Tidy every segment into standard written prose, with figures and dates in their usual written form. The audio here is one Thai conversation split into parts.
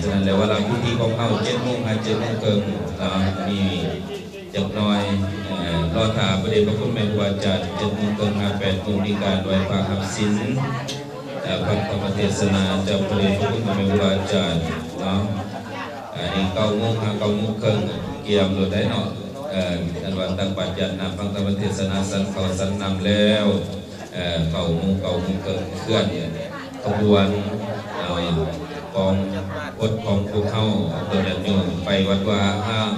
ฉะนั้นแล้วเวลาพิธีของเขา7 โมง7 โมงครึ่งมีจักหน่อยรอถาประเด็นพระคุณแม่ครูอาจารย์7 โมงครึ่ง8 โมงมีการไหว้พระหับศีลพระธรรมเทศนาจากประเด็นพระคุณแม่ครูอาจารย์เนาะอันนี้9 โมงครึ่งเกี่ยมโดยได้เนาะอันวันตั้งปัจจัยนำฟังธรรมเทศนาสันเขาสันนำแล้ว9 โมงครึ่งเคลื่อนขบวนของอดของภูเขาตัวยันโยมไปวัดวาห้าง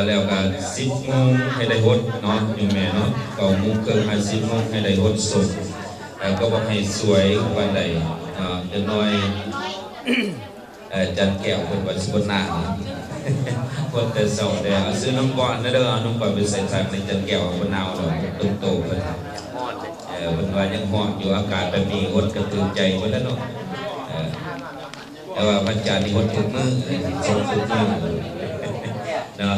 แล้วกัน10 โมงให้ได้หดเนาะอยู่แม่เนาะ9 โมงครึ่ง10 โมงให้ได้หดสุดก็บอกให้สวยวันใดจะน้อยจันแก้วเป็นวันสุนทรคนแต่เสาร์เดียวซื้อน้ำก้อนนั่นเด้อน้ำก้อนเป็นใส่ถังในจันแก้วคนเอาหน่อยตุ้มโตเป็นเป็นวันยังห่ออยู่อากาศแบบนี้หดกระตือใจคนนั้นเนาะแต่ว่าพระจันทร์นี่หดทุกมื้อส่งทุกมื้อเนาะ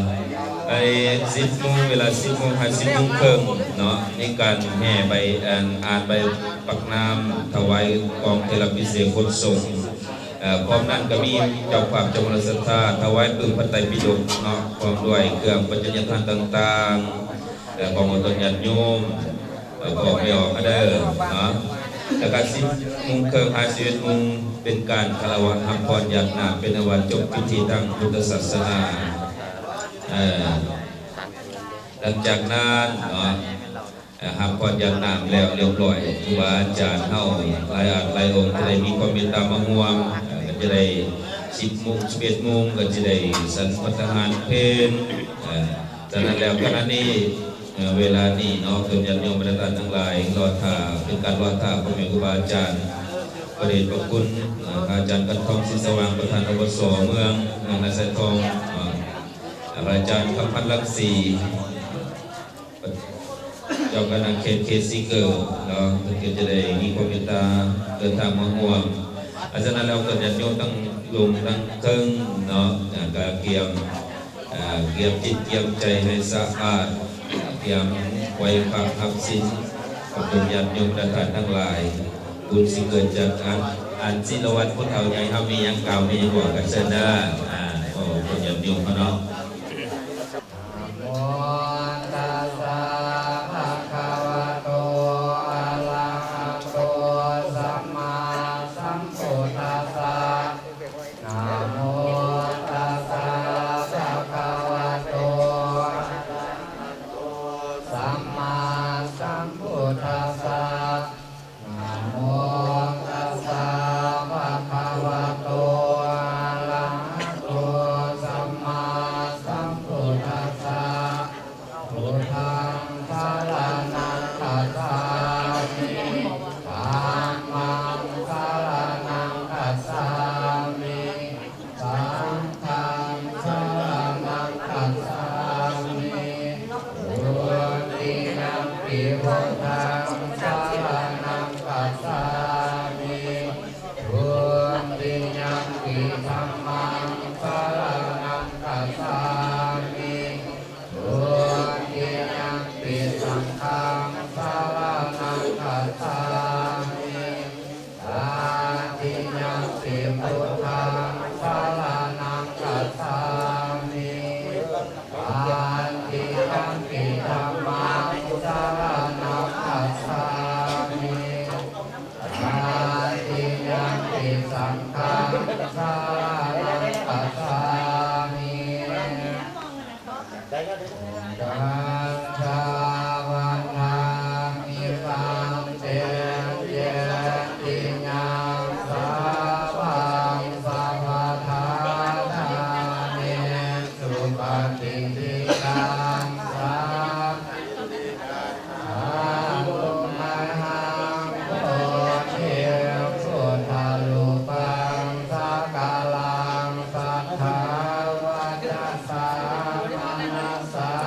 10 โมงเวลา10 โมง10 โมงครึ่งเนาะมีการแห่ไปอ่านใบปักน้ำถวายกองเทลพิเศษคนส่งพร้อมนั้นก็มีเจ้าภาพเจ้าศรัทธาถวายปืนพระไตรปิฎกเนาะพร้อมด้วยเครื่องปัจจัยทานต่างๆของตนญาติโยมบอกไม่ออกเด้อเนาะแล้วก็10 โมงครึ่ง11 โมงเป็นการคารวะทำพรญาตินาเป็นวันจบพิธีทางพุทธศาสนาหลังจากนั้นหากพรญาตินามแล้วเรียบร้อยครูบาอาจารย์เฮาหลายองค์จะได้มีความเมตตามาห่วงก็จะได้10 โมง11 โมงก็จะได้สันพัฒหารเพลจากนั้นแล้วขณะนี้เวลานี้เนาะโยมญาติโยมบรรดาทั้งหลายรอท่าเป็นการรอท่าพระแม่ครูบาอาจารย์ประเดชพระคุณอาจารย์กันทองศรีสว่างประธานอบส.เมืองนาไซทองอาจารย์คำพันธ์ลักษีเจ้าคณะเขตซีเกิลเนาะถึงจะได้มีความเมตตาเดินทางมาห่วงอาจารย์แล้วก็ญาติโยมตั้งลงตั้งเครื่องเนาะการเกี่ยมจิตเกี่ยมใจให้สะอาดเกี่ยมไว้พระหับศีลของญาติโยมทั้งหลายบุญสิเกิดจากอันศิลวัตพุทธเฒ่าใหญ่เขามียังเก่ามียังบอกกันเสนอคนญาติโยมเขาเนาะสา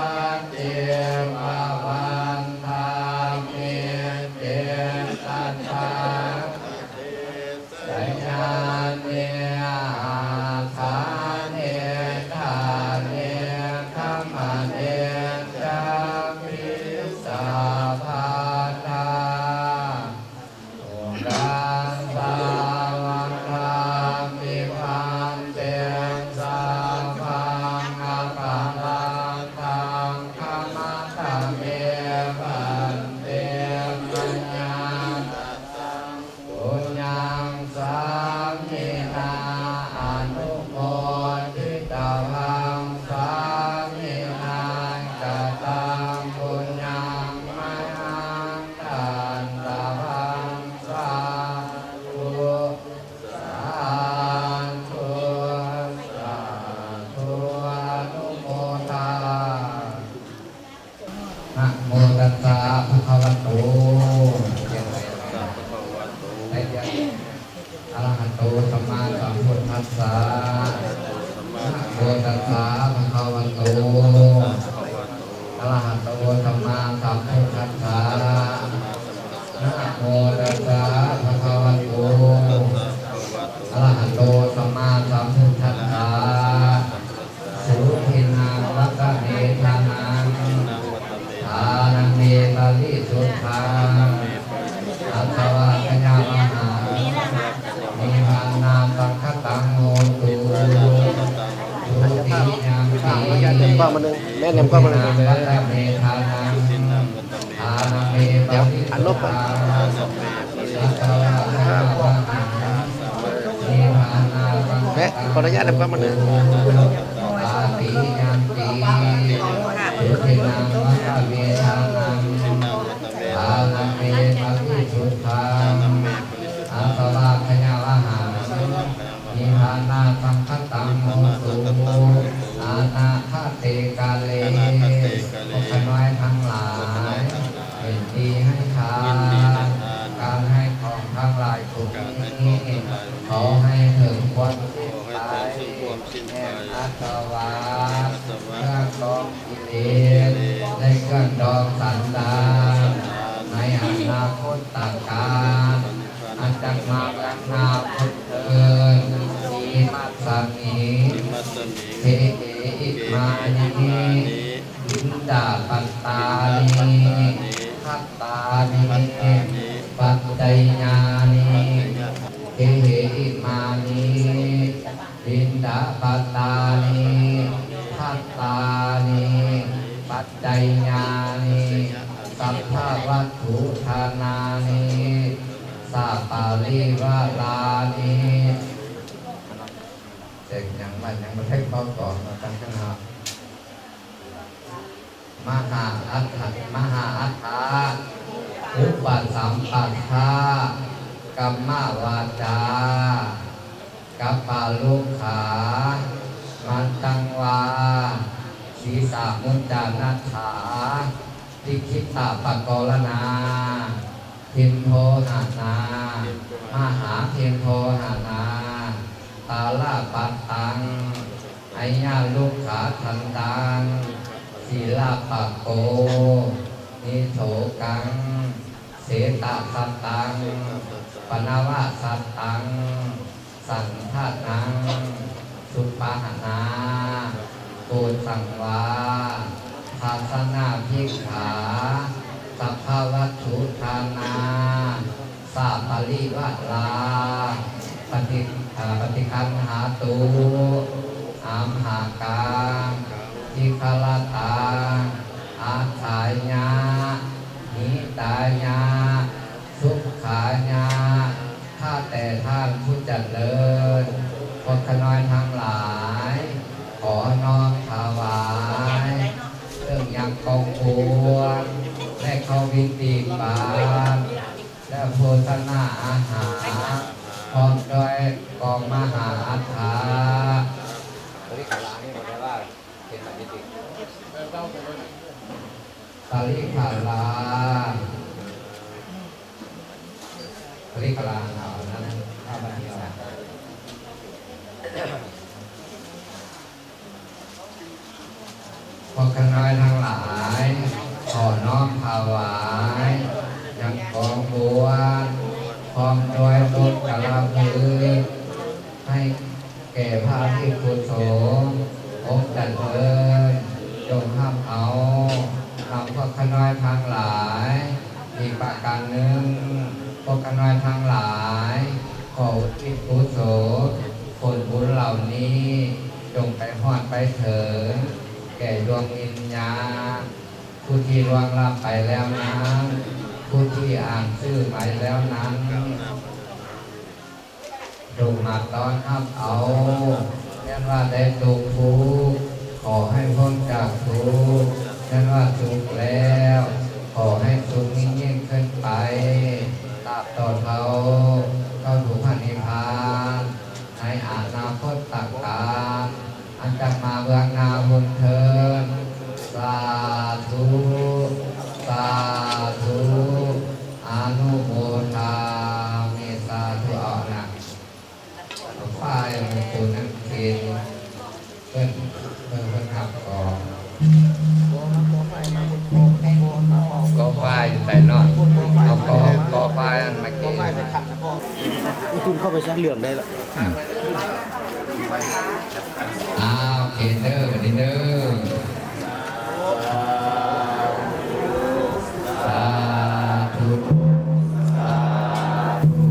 สสะนะโมตัสสะภะคะวะโตอะระหะโตสัมมาสัมพุทธัสสะนะโมตัสสะภะคะวะโตอะระหะโตสัมมาสัมพุทธัสสะสุทินังวัฏเมธานังทานังเมตาลิสุทธังอัตถวะขยามหานิพพานาสังคตังโหตุสุติยังติ ก็มาหนึ่งแม่นำก็มาหนึ่งเลย วัฏเมธานังทานังเมตาลิสุทธังอัตถวะขยามหานิพพานาสังค แม่ ตัง ขออนุญาตนำก็มาหนึ่ง อาติยังติสุทินังวัฏเมธานังทานังเมตาลิสุทธังอัตถวะขยามหานิพพานาสังคตังโหตุอานาคเตกาเลพวกขน้อยทั้งหลายเป็นดีให้ทานการให้ของทั้งหลายถูกนี้ขอให้ถึงความสิ้นไปแห่งอัตวาเครื่องดองกิเลสได้เครื่องดองสันดานในอนาคตต่างการอาจจะมาอนาคตเกินมีมัสสมิเทเออิมานิอินดาปัตตานิขัตตานิปัจจัยญาณิเทเหอิมานิอินดาปัตตานิขัตตานิปัจจัยญาณิสัพพะวัตถุทานานิสัพปาลิวาลานิเด็กยังไม่ให้เขาก่อนมาตั้งขนาดมหาอัฏฐมหาอัฏฐาอุปสัมปัฏฐากัมมาวาจากัปปะลุขามันตังวาศีสามุจจานัฏฐาทิคิตาปะกรณาทิมโทหานามหาทิมโทหานาตาลาปัตตังไอยาลุขาทันตังศีลาปะโกนิโสกังเสตสัตตังปนาวะสัตตังสันทานังสุปาหนาโกสังวาภาสนาภิกขาสัพพวัตถุทานาสาปริวัลาปฏิคันหาตุอามหากังทิคลตาอาสายญานิตาญาสุขาญาข้าแต่ท่านผู้เจริญพวกขน้อยทั้งหลายขอน้อมถวายเครื่องยังกองพวงและเข้าวิธีบานและโภชนาอาหารพร้อมด้วยกองมหาอัฏฐาบริขารนี่หมายว่าเป็นปฏิทินบริขารบริขารเอานั้นข้าพเจ้าพวกขน้อยทั้งหลายขอน้อมถวายยังกองบวชพร้อมด้วยบุญกะลาภือให้แก่พระภิกษุสงฆ์องค์จันเทินจงห้ามเอาทำพวกขน้อยทั้งหลายอีกประการหนึ่งพวกขน้อยทั้งหลายขออุทิศกุศลผลบุญเหล่านี้จงไปฮอดไปถึงแก่ดวงวิญญาณผู้ที่ล่วงลับไปแล้วนั้นผู้ที่อ่านชื่อไปแล้วนั้นจงมาต้อนรับเอาแม้ว่าได้ทุกข์ขอให้พ้นจากทุกข์แม้ว่าทุกข์แล้วขอให้ทุกข์ยิ่งขึ้นไปตราบต่อเขาเข้าสู่พระนิพพานในอนาคตต่างการอันจะมาเบื้องหน้าบนเทินสาธุสาธุอนุโมทามิสาธุเอานะฝ่าย ายมันตัวนั่งเองเพิ่นหักก่อนก็ไฟใส่นอนเอาก็ไฟอันมาเก็บ คุณเข้าไปชักเหลืองได้ละ อ้าวเคนเดอร์วันนี้เด้อสาธุสาธุ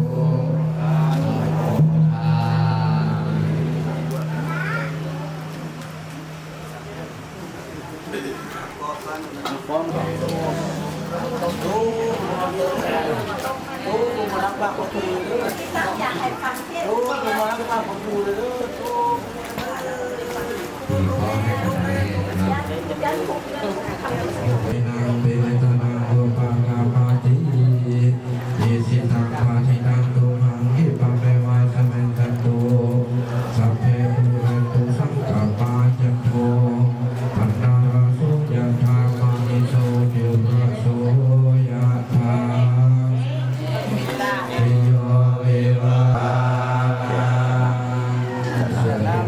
มีพ่อให้กันได้นะ เวนาเวทนาโอปาลาปาติเยสิตังปาทิตังตุหังหิปังเรวาสมันตันโตสัพเพปุเรตุสังกปาจันโทปันนาราสุยันทามานิโสติระโสยะธาเอโยเววา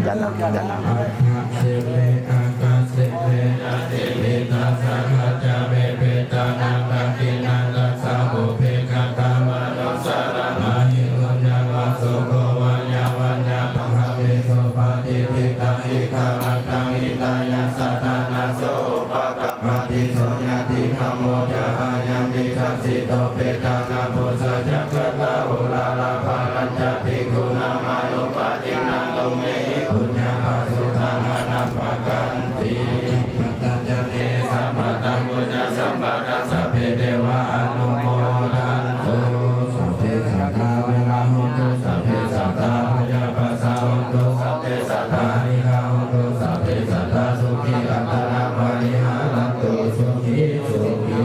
ยันนะยันนะ อัฏฐเสเลอากาเสเลอะเตเวตัสสะขะจาเมเปตานังตักินังตัสสะโภเพกะตามะโนสาระมาหิโรญญาวาโสโกวัญญาวัญญาปังหะเวโสปาติทิตังอิกามัตตังอิตายัสสะทานาโสปะกะปะติโสญาติขโมจาหายังมิคัสสิโตเปตานาโพสะจักขะตาโอลาลาภารัญจติกุณามานุปาตินังโลเมหิปุญญาภาสุทังอนัปปะกันติปัตตจเนสัมปะตังปุญญสัมปะตังสัพเพเทวะอนุโมทันตุสัพเพสัตตาเวลาหุตุสัพเพสัตตาพยาปัสสาหุตุสัพเพสัตตานิฆาหุตุสัพเพสัตตาสุขีอัตตนาปาริหารันตุสุขีสุขี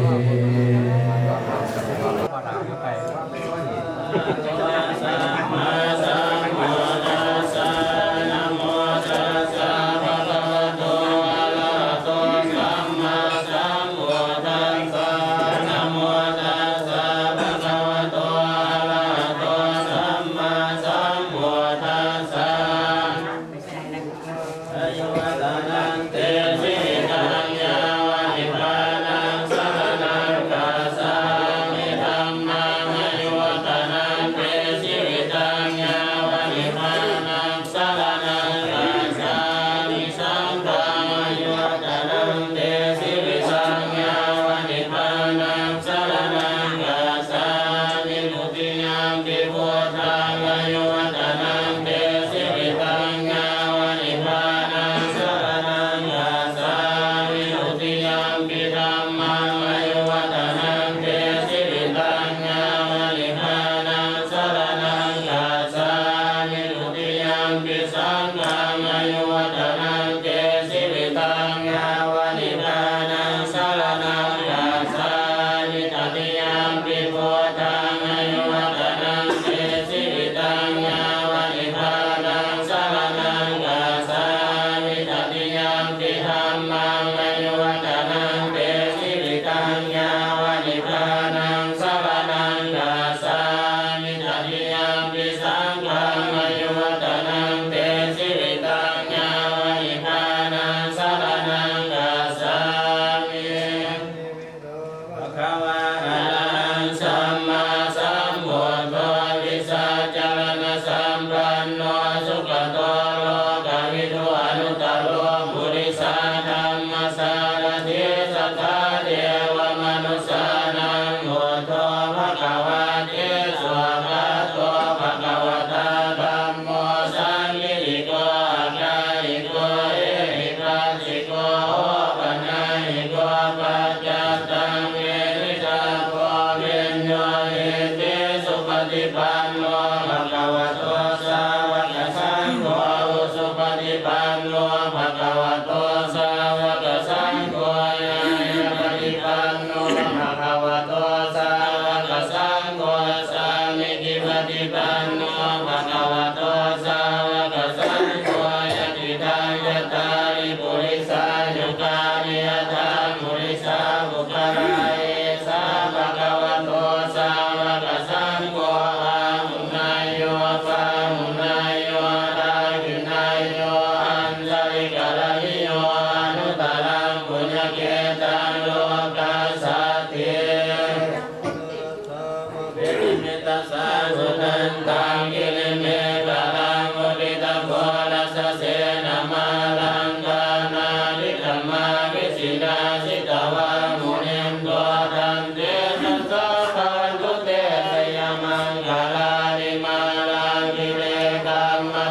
สังฆังอายุวัฒนังเตสิริตังญาวั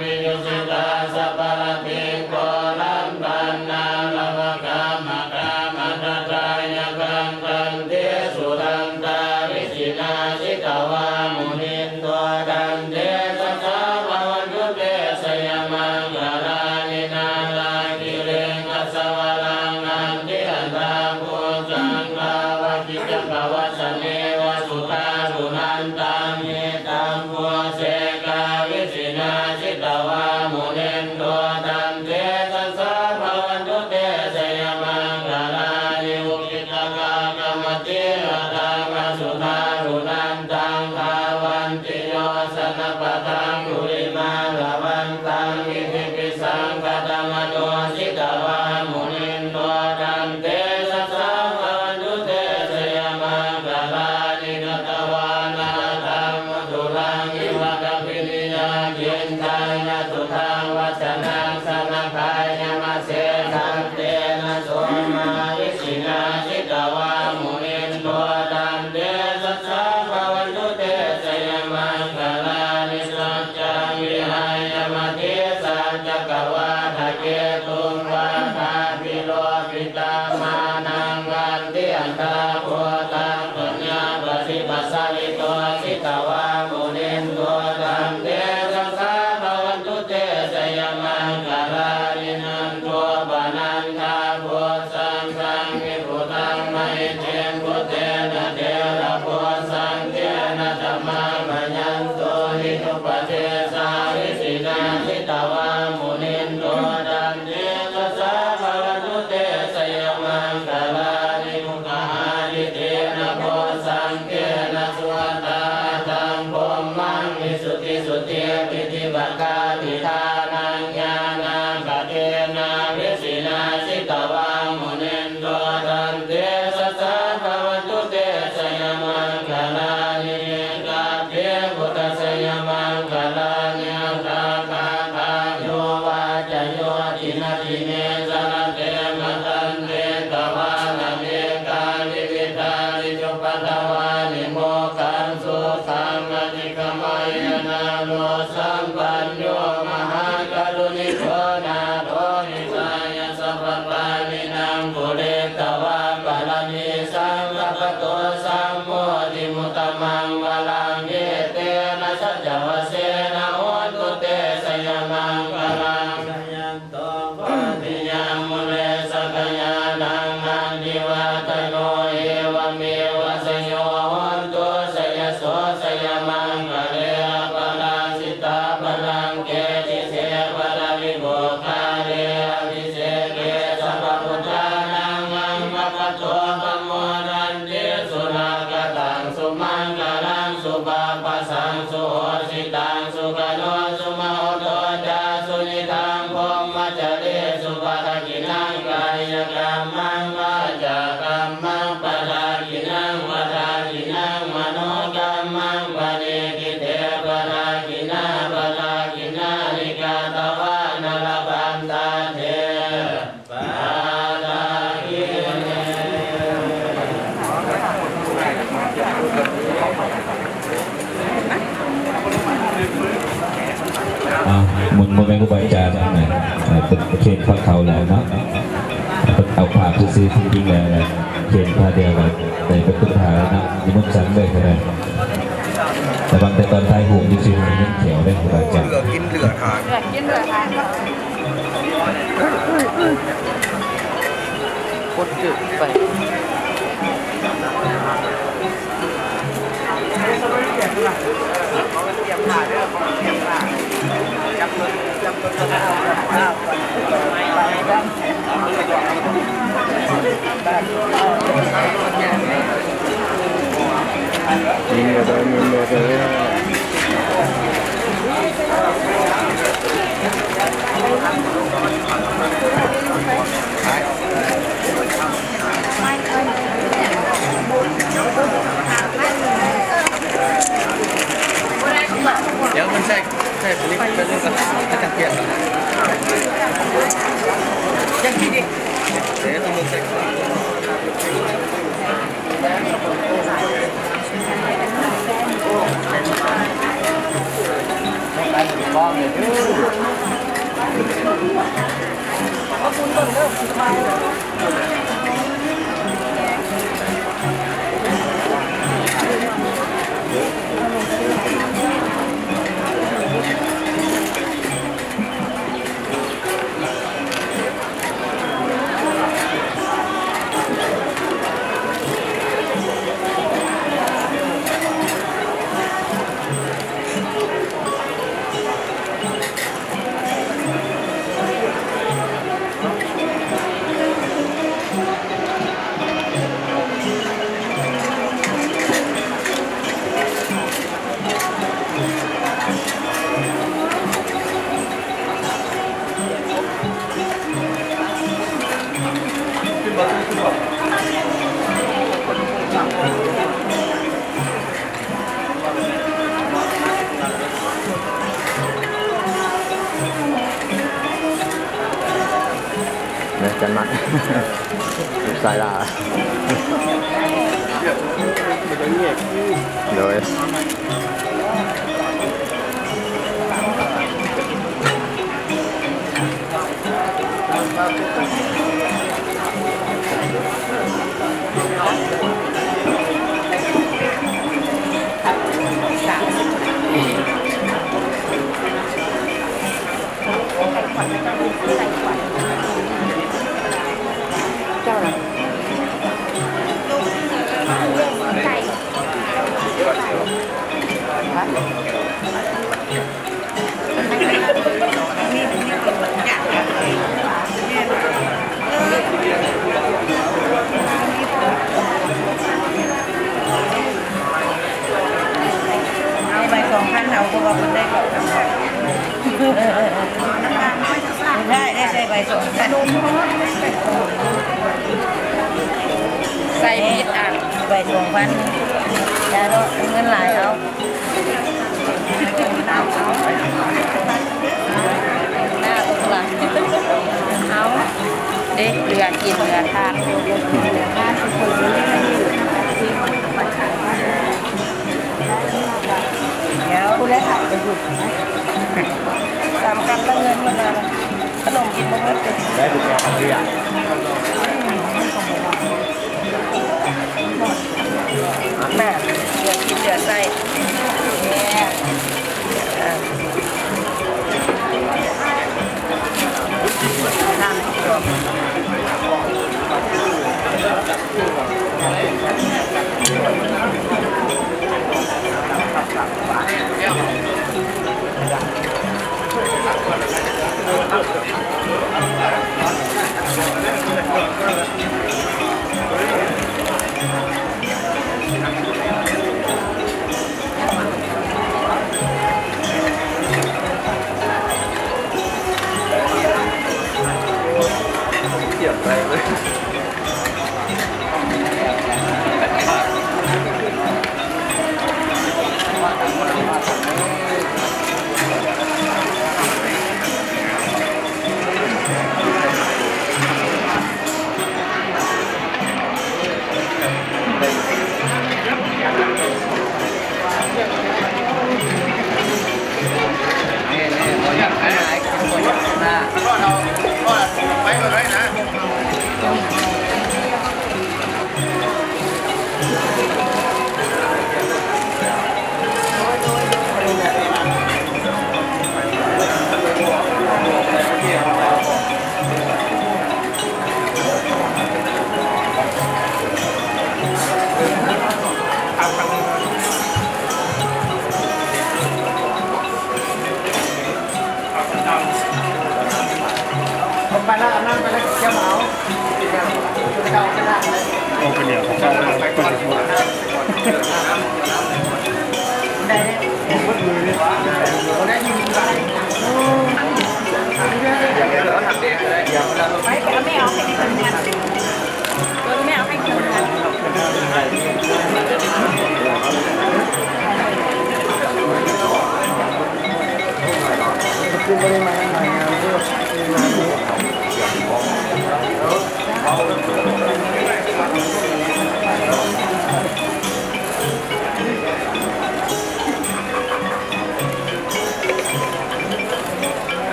วิยุสิตาสัพพะทิงโกรัมปันนาลวะกามะกามะตตายะกังตันเทสุตันตาวิสินาสิตาวามุนินตัวดันเทสัสสะภวันตุเตสยมังคารานินาลากิเลงัสสวะลังอันติอันตาภูสังฆาวะกิจังกวัสสเนวะสุตาสุนันตังเยตังภูเสกาวิสินาสิตาวามุนินตัวดันเทสัสสะภวันตุเตสยมังคารานิอุกิตกากรรมติอัตตามสุตาสุนันตังภาวันติโยสนปตังกุริมาลาวันตังอิทิปิสังกตมโนสิตาวามุนินตัวดันเตสัสสะภวันตุเตสยมังคารานิกตวานาธัมมตุลังอิวะกปินิยาเย็นใจนะสุทังวัจนังสนคายมาเสสันเตนะโสมาวิสินาสิตาวามุนินตัวดันเตสัสสะภวันตุเตสยมังคารานิสัจจังวิหายมาเทสัจจกวาทะเกตุงวาทาปิโลปิตามานังกันติอันตาโพตังปัญญาปฏิปัสสริโตสิตาวามุนินตัวดันเตสัสสะภวันตุเตสยมังคารานินันตัวปานันทาโพสังสังวิปุตังไมเจนพุเตนะเทระโพสังเทนะธัมมังมัญญันโตหิทุปเทสาวิสินาสิตาวามุนินตัวดันเตสัสสะภวันตุเตสยมังคารานิมุขหานิเทนะโพสังเทนะสวตาตังพมมังวิสุทธิสุทธิปิติปักขะทิทานังญาณังกเทนะวิสินาสิตาวามุนินตัวดันเตสัสสะภวันตุเตสยมังคารานิกาเทพุทธสยมังคารานิตาคาคาโยวาจโยทินาทิเนสระเตมะตันเตตวานะเมกาลิวิตาลิจุปตวานิโมกังสุขังอธิกมัยนาโนสัมปัญโยมหากรุณิโกนาโทนิสายสัพพะนินังปุเรตวาปะละนิสังฆปโตสัมโมทิมุตตมังวะลังเยเตนะสัจจวเสนะโหตุเตสยมังคารังยันโตปฏิยังมุเลสกยานังอันดิวัตโนเอวเมวะสโยโหตุสยโสสยมังคะเลปะลาสิตาปะลังเกจิเสปะลาวิโภคาเลอภิเสเกสัพพพุทธานังอังมะปะโตปะโมนันเตสุนากตังสุมังคลังสุปาปัสสังสุโหสิตังสุขโนสุมโหโตจาสุนิทังพรหมจเรสุปะทะกินังกายกรรมังวาจากรรมังปะทะกินังวะทะกินังมโนกรรมังปะเนกิเตปะทะกินาปะทะกินานิกาตวานรบันตาเทปะทะกิเน มึงเป็นกูบริจาคนะเป็นเขตพระเขาแล้วเนาะเอาผ่าซื้อจริงๆแล้วเขตพาเดียวกันแต่เป็นต้นทางนะนี่มันสั่งเลยก็ได้แต่บางแต่ตอนท้ายหูที่ซื้อมันเขียวได้กูบริจาค กินเหลือทาน กินเลยค่ะ โคตรจืดไป นี่เดี๋ยวมีเบอร์เลยเดี๋ยวมันใช่ผลิตเป็นเรื่องการจัดเปลี่ยนยังดีดิเดี๋ยวต้องใส่บ้องเลย เนี่ยจันมัดสายลาโดยเอาไป2,000เอาก็ว่าคนได้ก่อนได้ใส่ใบ2,000ใส่ผิดอ่ะใบ2,000จะโดนเงินหลายเอาหน้าตรงหลังเอาเด็กเรือกินเรือทานเดี๋ยวคุณได้ถ่ายไปหยุดตามกันแล้วเงินมันมาขนมกินมาเพิ่มได้ดูแลทำเรียแม่เดือดกินเดือดใส่เนี่ยทำเกี่ยวอะไรเลย ไปแล้วนั่งไปแล้วเจ้าเหมาเจ้าก็ได้โอ้เป็นเดี๋ยวของเราไปก่อนได้ผมก็ดูเลยเราได้ยินไปอย่างนี้เราทำเองเลยอย่างเราไปก็ไม่เอาให้คนกันไม่เอาให้คนกันคือไม่ได้มาทำงานด้วย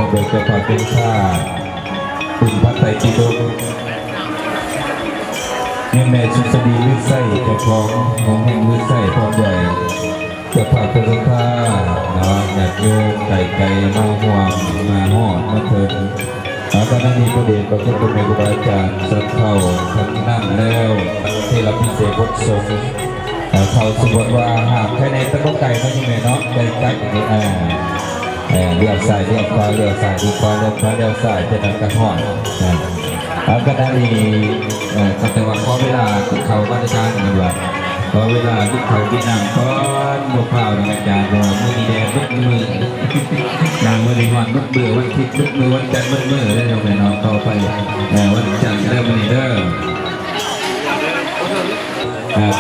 พร้อมโดยเจ้าภาพเป็นข้าคุณพระไตรปิฎกแม่สุสดีวิไสเจ้าของแห่งวิไสพร้อมด้วยเจ้าภาพเป็นข้าญาติโยมไก่มาห่วงมาหอดมาเถิดขณะนี้พระเดชพระคุณพระครูบาอาจารย์สักเข้าทั้งนั่งแล้วเทระพิเศษพจน์สงฆ์เขาสมมติว่าหากแค่ในตะกไก่เขาที่แม่เนาะได้ใกล้นี้เลี้ยวซ้ายเลี้ยวขวาเลี้ยวซ้ายเลี้ยวขวาเลี้ยวขวาเลี้ยวซ้ายจะนั่งกระหอนขณะนี้ก็แต่ว่าขอเวลาเขาบริการกันว่าขอเวลาที่เขาที่นั่งก้อนบกเปล่าในอาจารย์ว่ามือดีแดงมือ นางวันวันมุดเบื่อวันคิดมุดมือวันจันทร์มุดมือได้เราไปนอนต่อไปวันจันทร์เริ่มวันนี้เด้อ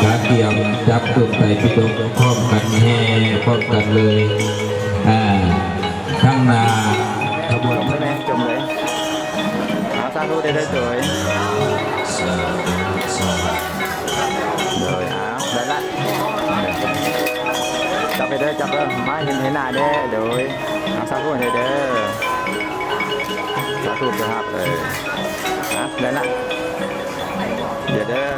ขาเกี่ยวจับตุ่มไตปิฎกพร้อมกันแห่พร้อมกันเลยข้างหน้าขบวน จมเลยจมเลยเอาสาธุได้สวยเลยเอาได้ละจับไปเด้อจับเด้อมาเห็นหน้าเด้อเดี๋ยวเอาสาธุให้เด้อสาธุเด้อครับได้ละเดี๋ยวเด้อ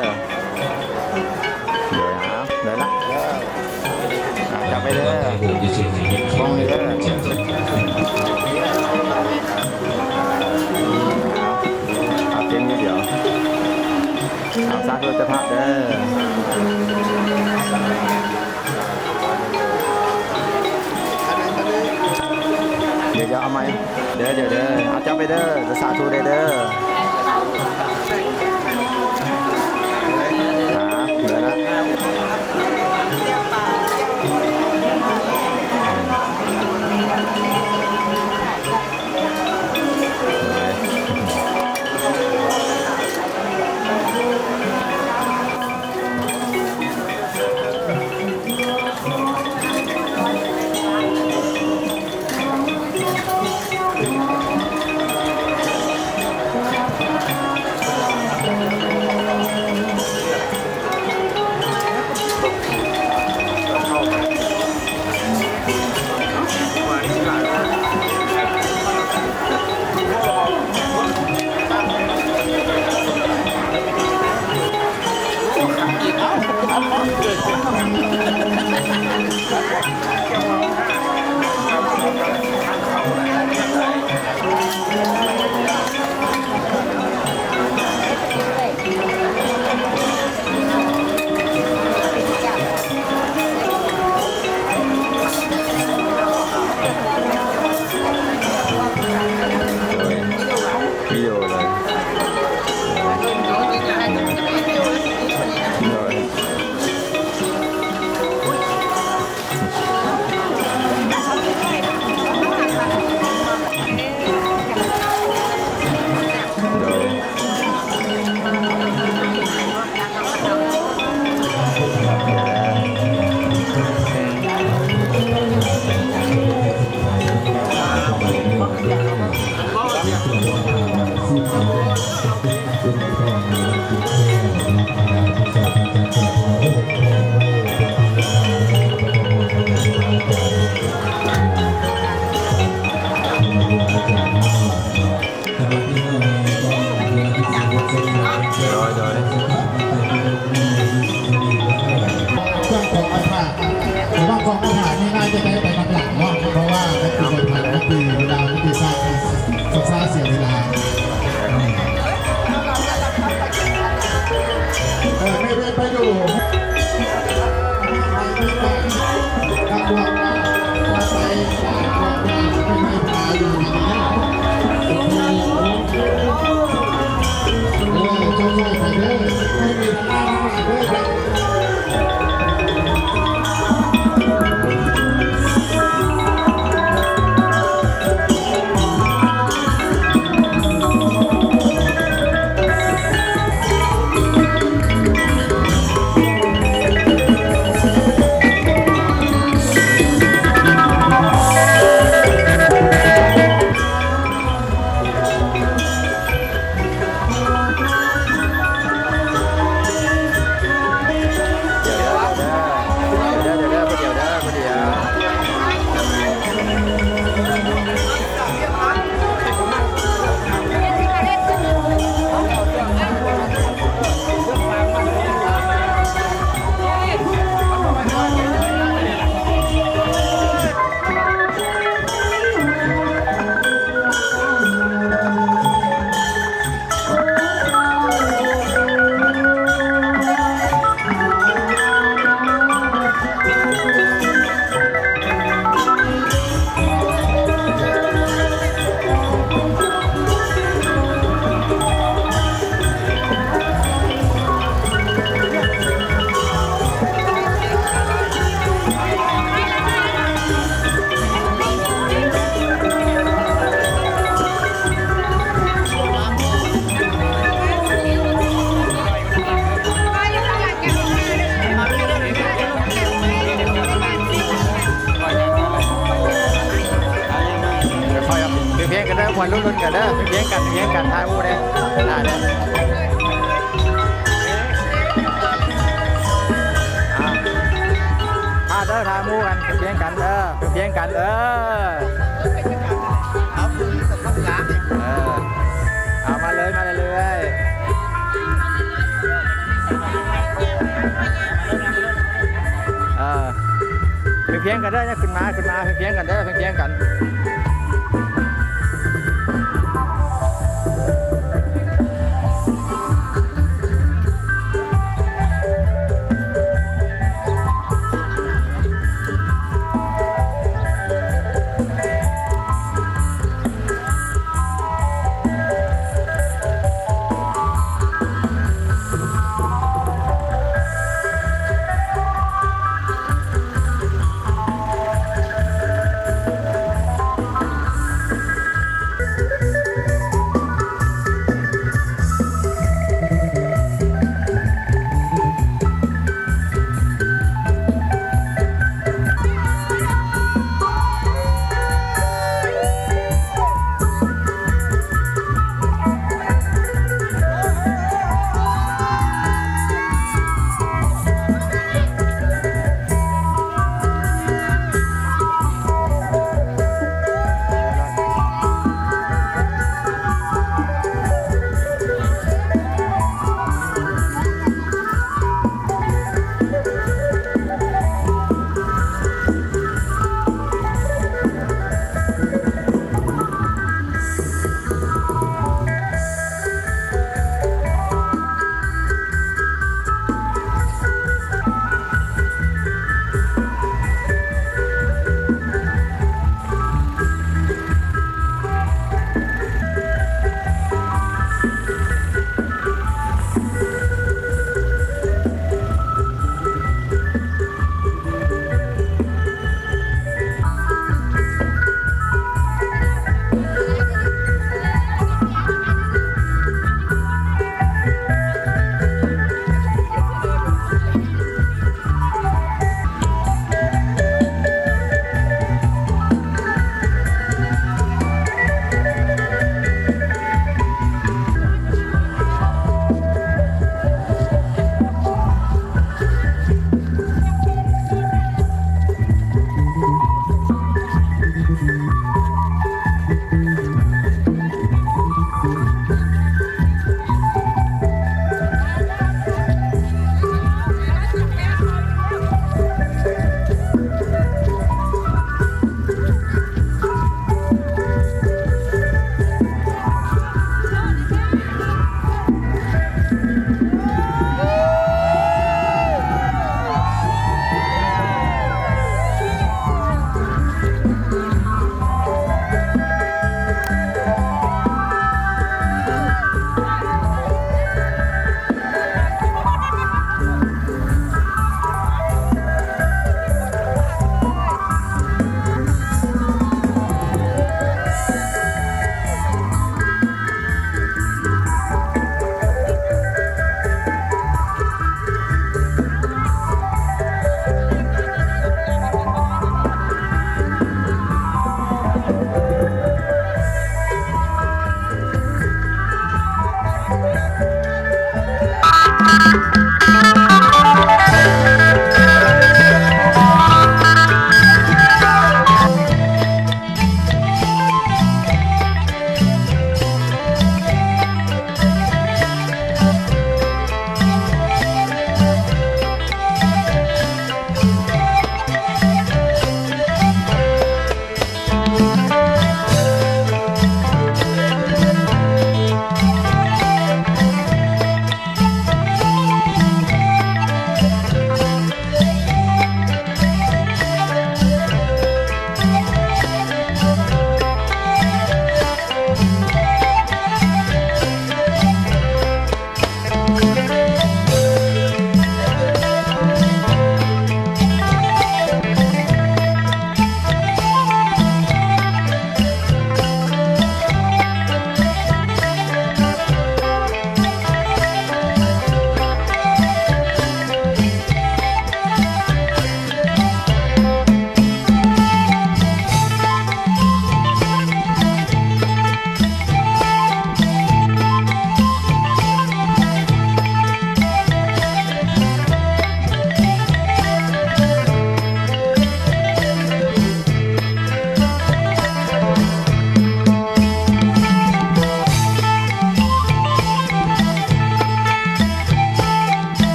เดี๋ยวได้ละจับไปเด้อมองนี่เด้อเอาเตียงนิดเดียวเอาสาธุเจ้าภาพเด้อเดี๋ยวเอาไหมเด้อเอาจับไปเด้อจะสาธุเด้อเดี๋ยวนะ เพียงกันเด้อมวนรุ่นๆกันเด้อเพียงกันทายหมู่เด้ได้เด้อเด้อทายหมู่กันเพียงกันเพียงกันเอาคือจะต้องล้างเอามาเลยเพียงกันเด้อเนี่ยขึ้นมาเพียงกันเด้อเพียงกัน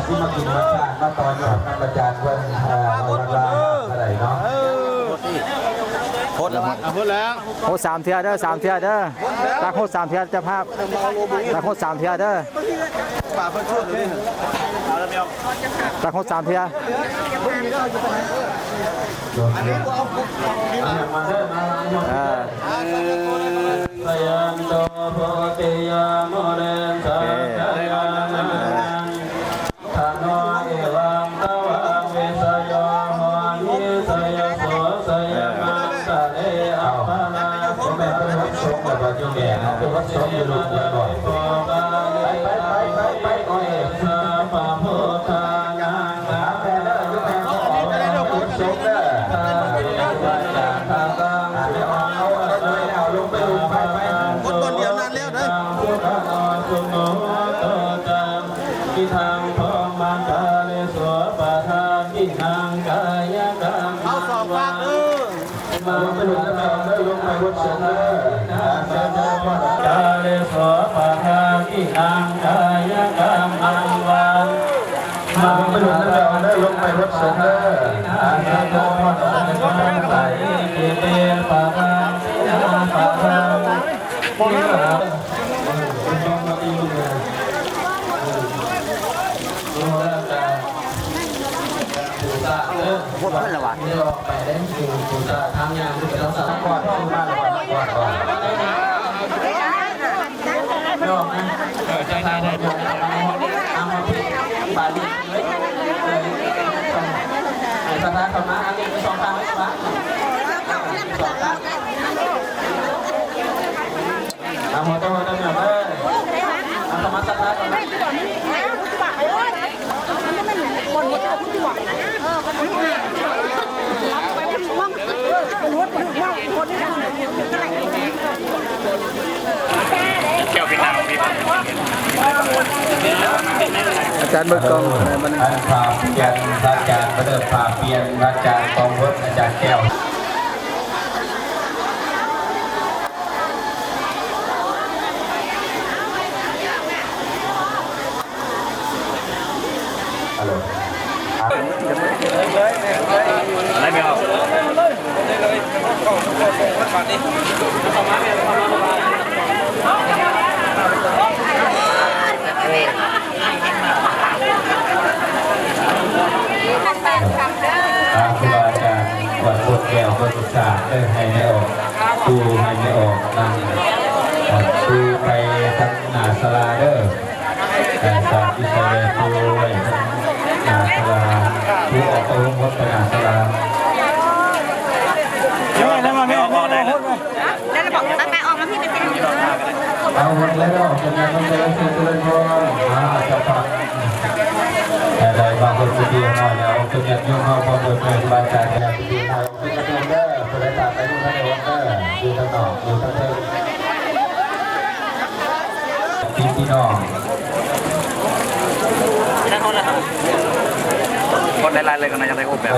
ที่มากินมาทานมาตอนนี้ท่านอาจารย์เพิ่นวันละอะไรเนาะ โคตรแล้วโคตร3 เทื่อเด้อ3 เทื่อเด้อตักโคตร3 เทื่อเจ้าภาพตักโคตร3 เทื่อเด้อตักโคตร3 เทื่อ สยันโตโพธิยามเรนสาจายานังธโนเอวังตวังเวสโยโหนิสยโสสยมังสะเลอัปปะนาผมแม่เป็นวัดสงฆ์แบบจุแก่เป็นวัดสงฆ์อยู่ลูกหน่อยไปโอเอสาปะโพธานังอาแม่เด้อยุแม่ขอวัดสงฆ์เด้อลงไปลงไปคนบนเดียวนานแล้วเด้อพุทธนอนสุโนโตจังกิทังพองมันกาเลสวปะทานกินังกายกังเอาสอบปากเด้อมาไปลงไปลงไปวัดเสด็จกาเลสวปะทานกินังกายกังอังวันมาไปลงไปวัดเสด็จอาจารย์ก็ต้องไปเตียนปะทานปะทานที่เราต้องมาอีกเลยดูแลกันดูตาพูดอะไรวะที่เราไปเล่นดูตาทำงานที่เราสร้างก่อนที่บ้านเราก่อนยอมนะจะทำอะไรทำมาพิบาลีเลยไอ้สถานธรรมะอันนี้เป็น2 ทางไหมครับเอาหัวตัวเดิมแบบเอาธรรมะสถานธรรมะอาจารย์เบิกกองมัน อาจารย์เปลี่ยนอาจารย์ประเดิมป่าเปลี่ยนอาจารย์กองรถอาจารย์แก้วอะไรไม่เอาครูบาอาจารย์วัดโคตรแก้วก็ศึกษาให้ไม่ออกครูให้ไม่ออกนั่งครูไปทั้งหนาสลาเด้อสาธิตเลยครูไว้หนาสลาครูออกไปลงรถไปหนาสลาเอาหมดแล้วเป็นงานต้องเจริญสุขเจริญพรจะฝากแต่บางคนดีหน่อยแล้วเป็นอย่างยุ่งเข้าพอเปิดเผยสบายใจแต่ดีหน่อยเป็นกระตุ้นเด้อคนได้ตามไปดูท่านเองเด้อดูท่านนอกดูท่านเองพี่น้องคนในไลน์เลยกันนะยังไงโอ้แบบ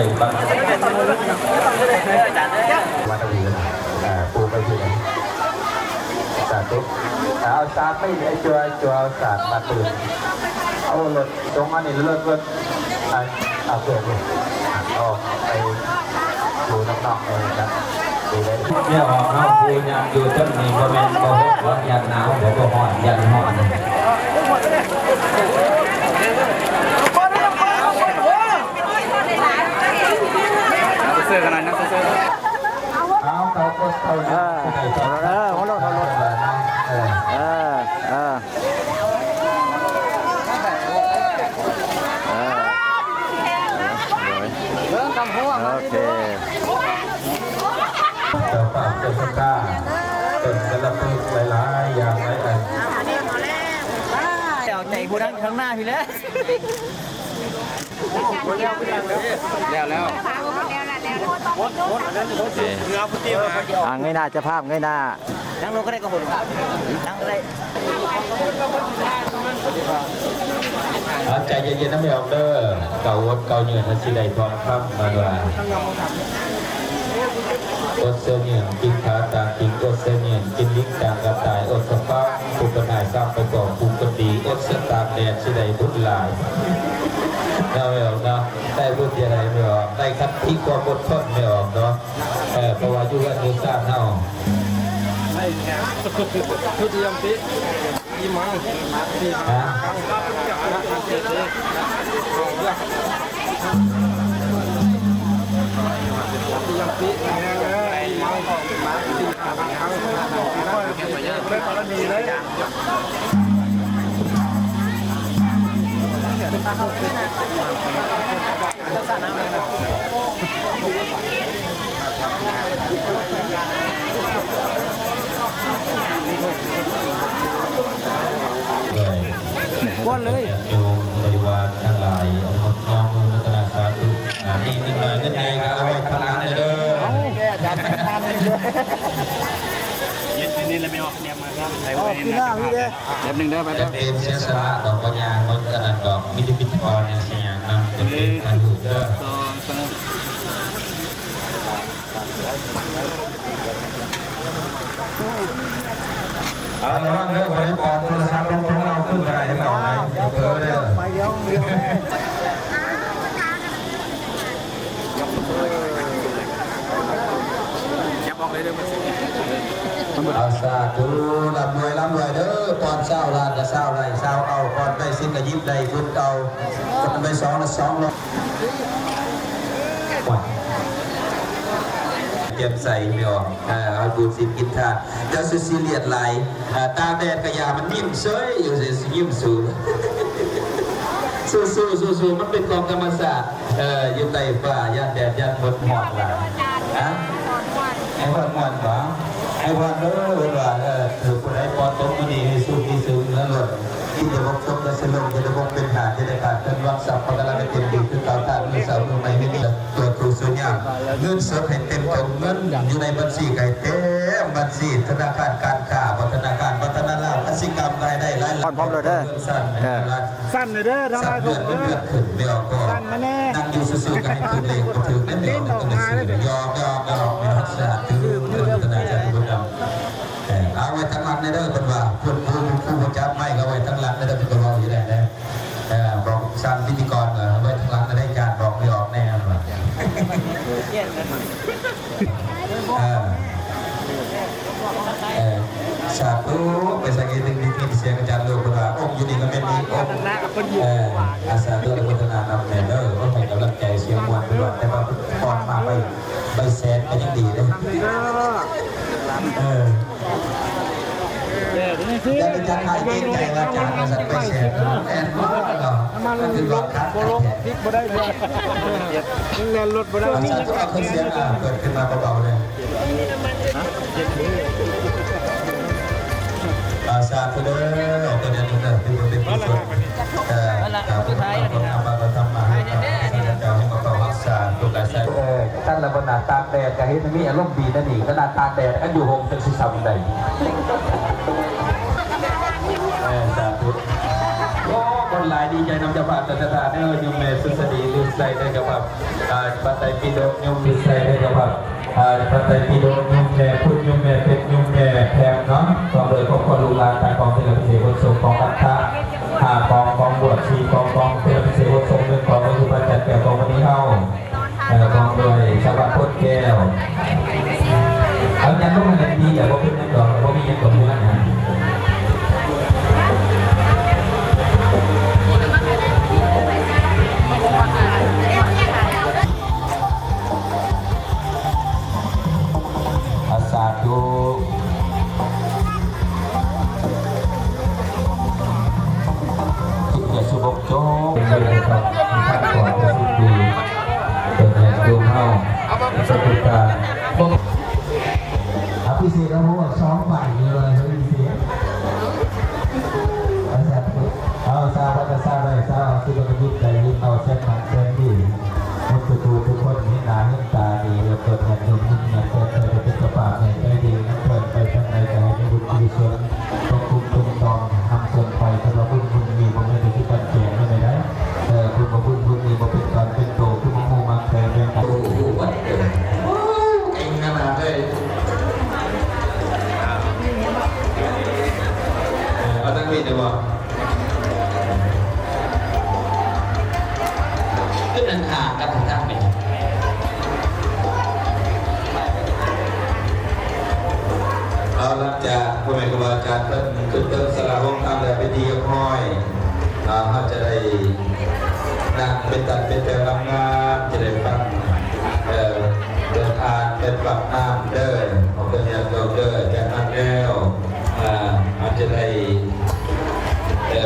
วันนี้ปูไปที่ไหนสาธุเอาสาไม่เหลือจัวสามาตื่นเอารถตรงนี้เลิกเอาเกิดเลยออกไปดูนอกเลยนะดูได้เนี่ยออกนอกปูเนี่ยอยู่ต้นนี้ก็แม่นก็หดยันหนาวเดี๋ยวก็ห่อนยันห่อนเสื้อกันหน่อยนะเสื้อเอาเขาก็เขาหัวรถโอเคเจ้าป่าเจ้าข้าเป็นกระพึกหลายๆอย่างไรกัน เจ้าใจผู้นั่งข้างหน้าพี่แล้วง่ายหน้าจะภาพง่ายหน้านั่งลงก็ได้ก็หุ่นครับนั่งก็ได้ใจเย็นๆนะไม่ออกเด้อเก่าวัดเก่าเหนื่อยทันทีใดทองครับมาด้วยอดเสียเนียนกินขาต่างกินอดเสียเนียนกินลิ้นต่างกระต่ายอดสภาพผู้กระหน่ายสร้างไปก่อนผู้กระดีอด เสื้อตากแดดสิได้บุญหลายเราไม่ออกเนาะได้บุญอะไรไม่ออกได้คัดที่ความอดทนไม่ออกเนาะเพราะว่าอยู่กันอยู่สร้างเนาะ ทุติยมปิยี่มัง ฮะ ยังปิมังของมาที่บางครั้งไม่กรณีเลยก้อนเลยโยมบริวารทั้งหลายน้องนุตนาสาธุนี่นิดหน่อยเงินไงก็เอาไว้พลังเลยเด้อ นี่เลยไม่ออกเนี่ยมาครับใส่ไว้ในน้ำเดี๋ยวหนึ่งเด้อไปเด้อ เป็นเสียสละดอกปัญญาคนขนาดดอกมิตรพิทรเนี่ยเสียงนำเป็นการดูเด้อเอาละเด้อบริกรโทรศัพท์ลงของเราขึ้นอะไรเราไหนเบอร์เด้ออาสาธุลำรวยเด้อตอนเช้าลานจะเช้าไรเช้าเอาตอนไปสิ้นก็ยิบได้ฟุตเอาตอนไป2 ละ2 ลงเตรียมใส่ไม่ออกเอาดูสิกินทานเจ้าซีเรียดไหลตาแดดกระยามันยิ้มเฉยอยู่สิยิ้มสูสู้มันเป็นของธรรมศาสตร์อยู่ใต้ฟ้าย่านแดดย่านฝนหมอกหลายไอ้พอดหมอนหรอไอ้พอดว่าถือคนไอ้ปอดตกมันดีสู้ที่สูงแล้วหล่นที่จะบอกตกจะสลบจะบอกเป็นหาจะได้ขาดเงินวักทรัพย์พอกำลังเต็มดีคือเก่าทางมือสาวมือใหม่ไม่มีตัวครูสุญญาเงินสดให้เต็มตรงเงินอยู่ในบัญชีไก่เต็มบัญชีธนาคารการค้าธนาคารพัฒนาลาภกกรรมรายได้รายรับสั้นเลยเด้อทำไมผมเลือดขึ้นไม่ออกก็นั่งอยู่ซื่อๆกันให้คืนเลงก็ถือไม่เดียวก็เลยซื้อยอมไม่รักษาถือพัฒนาจากบุญดำเอาไว้ทั้งหลังในเด้อเป็นว่าผู้จับไม่ก็ไว้ทั้งหลังในเด้อเป็นเราอยู่ไหนนะบอกสั่งพิธีกรไว้ทั้งหลังในได้การบอกไม่ออกแน่หรอกสาธุไปสังเกตดึงดิเสียงอาจารย์โลกุระองค์อยู่นี่ก็เป็นอีกองค์อาสาธุและพัฒนานำแม่เด้อว่าให้กำลังใจเสียงมวลไปด้วยแต่ว่าตอนมาไปแซนก็ยังดีเลยจะเป็นจะขายเก่งใจว่าจานสัตว์ไปแชร์แอนรู้เหรอมันคือรถคันพลิกบ่ได้เลยเล่นรถบ่ได้สัตว์ก็เอาเครื่องเสียงเปิดขึ้นมาเบาๆเลยอาสาธุเด้อตัวนี้นะเป็นผู้ชมผู้ไทยต้องนำมาทำมาเจ้าให้มาเข้ารักษาตัวการใช้ท่านระบนาตากแดดกับเฮ็ดมีอารมณ์ดีนั่นนี่ขนาดตากแดดอันอยู่ห่มเป็นสิสามใดสาธุโอ้คนหลายดีใจนำเจ้าภาพแต่สถานเนอร์ยุมเมสุสดีลืมใส่ได้กับว่าปัตไตปิโดยุมลืมใส่ได้กับว่าปัตไตปิโดยุมแม่พุทธยุมแม่เพชรยุมแม่แพงเนาะต่อเลยครอบครัวลูกหลานจากกองเทเลพิเศษคนส่งกองอัฐะกองบวชชีกองเทเลพิเศษคนส่งเรื่องกองวัตถุประจักษ์แก่กองวันนี้เฮากองโดยชาวบ้านพุทธแก้วเอาอย่างต้องมันดีอย่าว่าเป็นนักดอกเพราะมีอย่างกับเพื่อนนะสาธุจิตสุบกโจเป็นเลยครับมีท่านก่อนจะสุดดีเป็นแห่งดวงเฮาสักการพิเศษแล้วหัว2 ฝ่ายเลยพิเศษเอาซาบัตซาได้ซาสุดยุทธใจยิ่งเอาเส้นทางเส้นดีมุขตูทุกคนนี้นาเห็นตาดีเกิดแห่งดวงยิ่งแห่งเกิดเคยเป็นกระป๋าแห่งใจดีนักเกิดไปทางในใจในบุญกุศลต้องคุมตรงตองทำส่วนไปถ้าเราบุญมีผมไม่ได้ที่การเขียนไม่ได้คุณมาบุญมีมาเป็นการเป็นโตคุณมาโมมาแผ่เป็นการโอ้โหวัดเก่งขนาดเลย ผู้แม่ครูบาอาจารย์เพิ่นขึ้นเติมสลาห้องทำแล้วไปดีกับห้อยเขาจะได้นั่งเป็นตัดเป็นแต่งงานจะได้ฟังเดินทางเป็นปากน้ำเด้อของเป็นอย่างเด้อจากนั้นแล้วอาจจะได้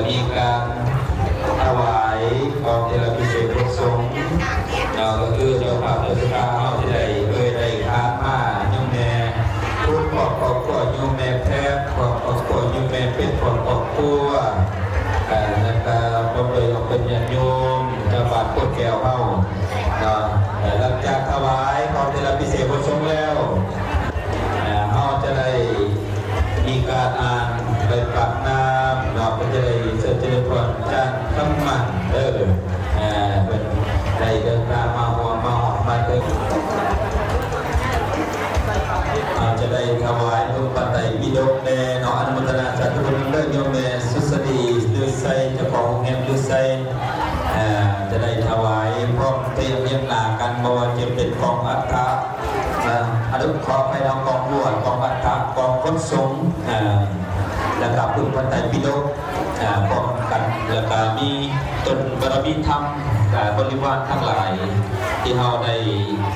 มีการถวายของเทระพิเศษพระสงฆ์เราก็คือเจ้าภาพเจ้าสาวเขาที่ได้ค้ามาโยมแม่พูดขอบครัวโยมแม่แพทย์ขอบครัวโยมแม่เป็นขอบครัวนะครับผมเลยออกเป็นญาติโยมเจ้าบาทโคตรแก้วเข้าหลังจากถวายของเทระพิเศษพระสงฆ์แล้วเขาจะได้มีการอ่านใบปากน้ำเราก็จะได้เสด็จพรจากทั้งมันเป็นได้เดินทางมาหัวมาหอมมาเติมจะได้ถวายพระปัจจัยปิฎกแด่น้องอนุโมทนาสาธุบุญเลิศโยมแม่สุสดีดุไซเจ้าของแห่งดุไซจะได้ถวายพร้อมเตรียมเรียงหน้ากันบ่ว่าจะเป็นกองอัฐะอนุเคราะห์ไปเอากองบวชกองอัฐะกองขนสงฆ์แล้วก็พระปัจจัยปิฎกพร้อมกันแล้วก็มีตนบารมีธรรมบริวารทั้งหลายที่เราได้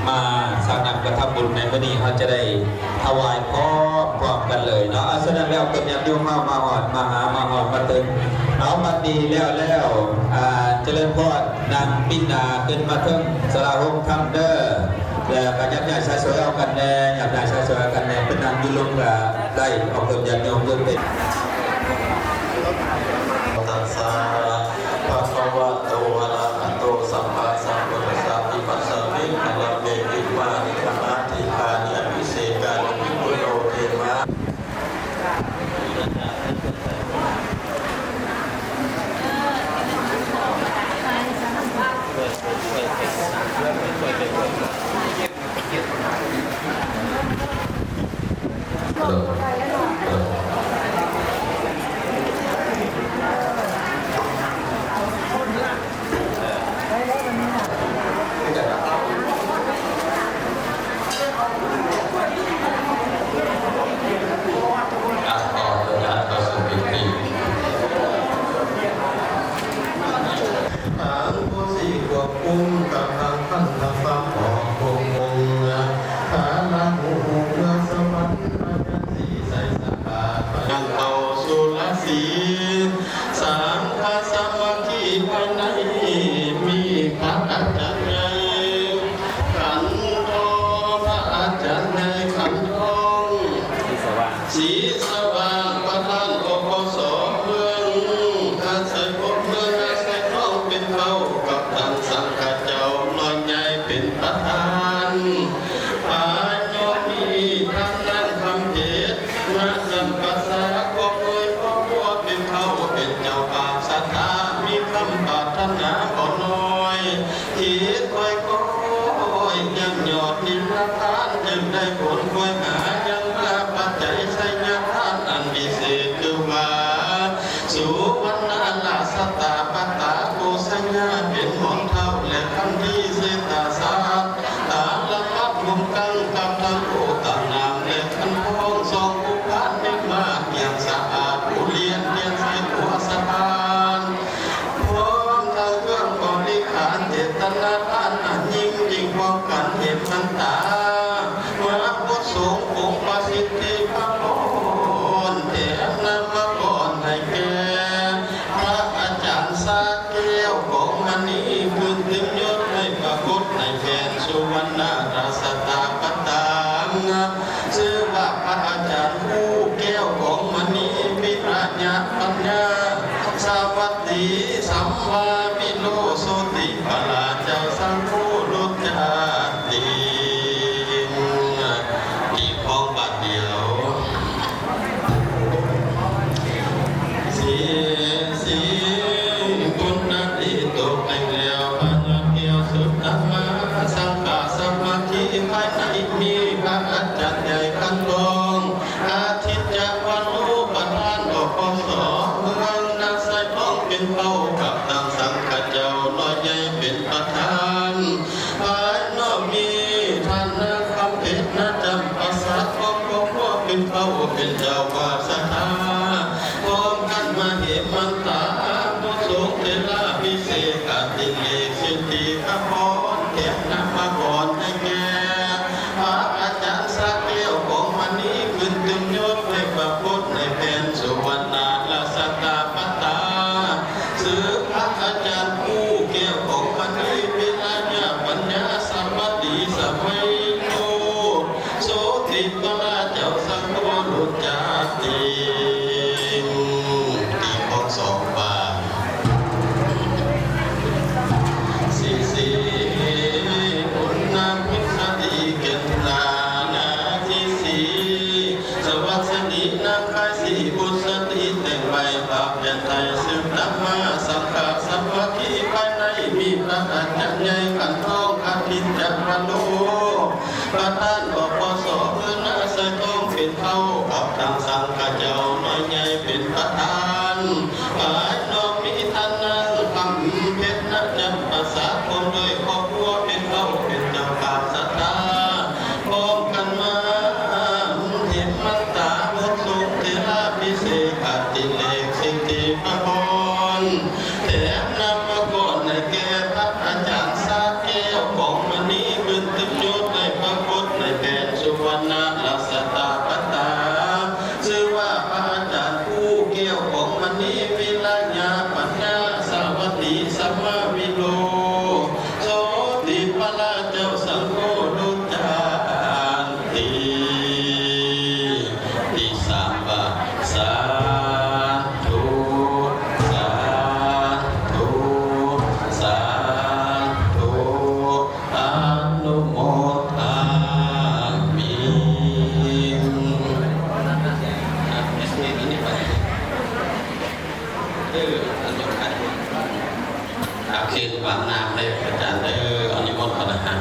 มาสร้างนำกระทำบุญในวันนี้เขาจะได้ถวายพร้อมกันเลยเนาะฉะนั้นแล้วเป็นอย่างเดียวมาหอดมาตึงเอาบัดนี้แล้วเจริญพรนางปินาขึ้นมาถึงสลาโฮมคัมเดอร์แล้วก็ยักษ์ใหญ่ชายสวยเอากันแน่ยักษ์ใหญ่ชายสวยเอากันแน่เป็นนางยุลงละได้ออกเกิดอย่างเดียวเกิดเป็นตัสสะภะคะวะโตอะระหะโตสัมมาสัมพุทธัสสะอิปัสสะมิภะคะเวปิวานิกาติคานิอภิเศกานิภิปุโตเทมะสีสว่างประทานอปสเมืองอาศัยพบเมืองอาศัยน้องเป็นเขากับทางสังฆเจ้าน้อยใหญ่เป็นประธานพายอมีทางนั้นคำเทศมาจำภาษาก็เคยพ่อพ่อเป็นเขาเป็นเจ้าป่าศรัทธามีคำปรารถนาบ่น้อยคิดคอยคอยยังหยอดนิรทานจึงได้ผลคอยหายังปัจจัยใช้งานทานอันพิเศษคือว่าสุวรรณลาสตาปตาโกสัญญาเป็นหมอนเท่าและคำที่เสตาสาตาละมัดมุมกังกับทางโอตานามและขันพ้องสองผู้พานไม่มากอย่างสะอาดผู้เรียนใส่หัวสะพานพร้อมทางเครื่องบริขารเจตนาทานอันยิ่งพร้อมกันเห็นมันตามาพุทธสงฆ์องค์ประสิทธิพระพรแถมนำมาก่อนให้แก่พระอาจารย์สาแก้วของมันนี้พื้นถึงยศให้พระพุทธในแฟนสุวรรณราชตาปตังชื่อว่าพระอาจารย์ผู้แก้วของมันนี้มีปราชญาปัญญาสวัสดีสัมมาวิโลโสติพระราชาสังฆุรุจาติที่คลองบาทเดียวสีบุญนาทีตกแต่งแล้วพระเกี่ยวสุดธรรมะสังฆาสมาธิภายใน จักรวาลโลประธานบปสเพื่อนาสะต้องเป็นเท่ากับทางสังฆเจ้าน้อยใหญ่เป็นประธานอาจน้องมีท่านนั้นคำเพชรนักจันภาษาคมโดยครอบครัวเป็นเท่าเป็นเจ้าข่าวศรัทธาพร้อมกันมาเห็นมันตาบทสุขเทระพิเศษขัดติเลกสิ่งที่พระพรแถมนำมาก่อนในแก่พระอาจารย์สาแก้วของมณีขึ้นตึกยศในพระพุทธในแผ่นสุวรรณลักษตาปตาชื่อว่าพระอาจารย์ผู้แก้วของมณีวิลญาปัญญาสวัสดีสัมมาวิโลโสติพระเจ้าสังโฆดุจานติที่สามบาสาธุสาธุสาธุอนุโมทามิคือวางนามได้อาจารย์อนิมนต์พระนะฮะ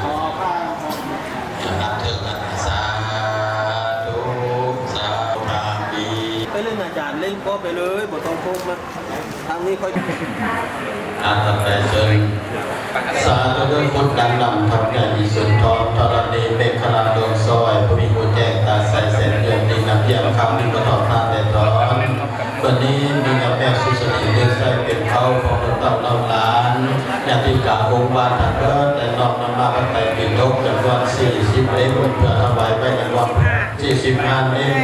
รับเถิดสาธุสาธุรามี ไปเล่นอาจารย์เล่นก็ไปเลยบทต้องพูดมาทางนี้ค่อย อาตมาเชิญสาธุด้วยพุทธดังนำทำงานอิสุนทรธรณีเมฆลาดวงซอยผู้มีหัวแจกตาใสเส้นเดือนดินน้ำเยี่ยมคำนิ่งกระทบทานแต่ร้อนวันนี้มีงานแม่สุสนิเลือกใส่เป็นเขาของเราต้องเราล้านญาติกาองค์วานถัดเกิดแต่นอกนำมาพระไตรปิฎกจำนวน40 เล่มเพื่อถวายไปในวัน45 เล่ม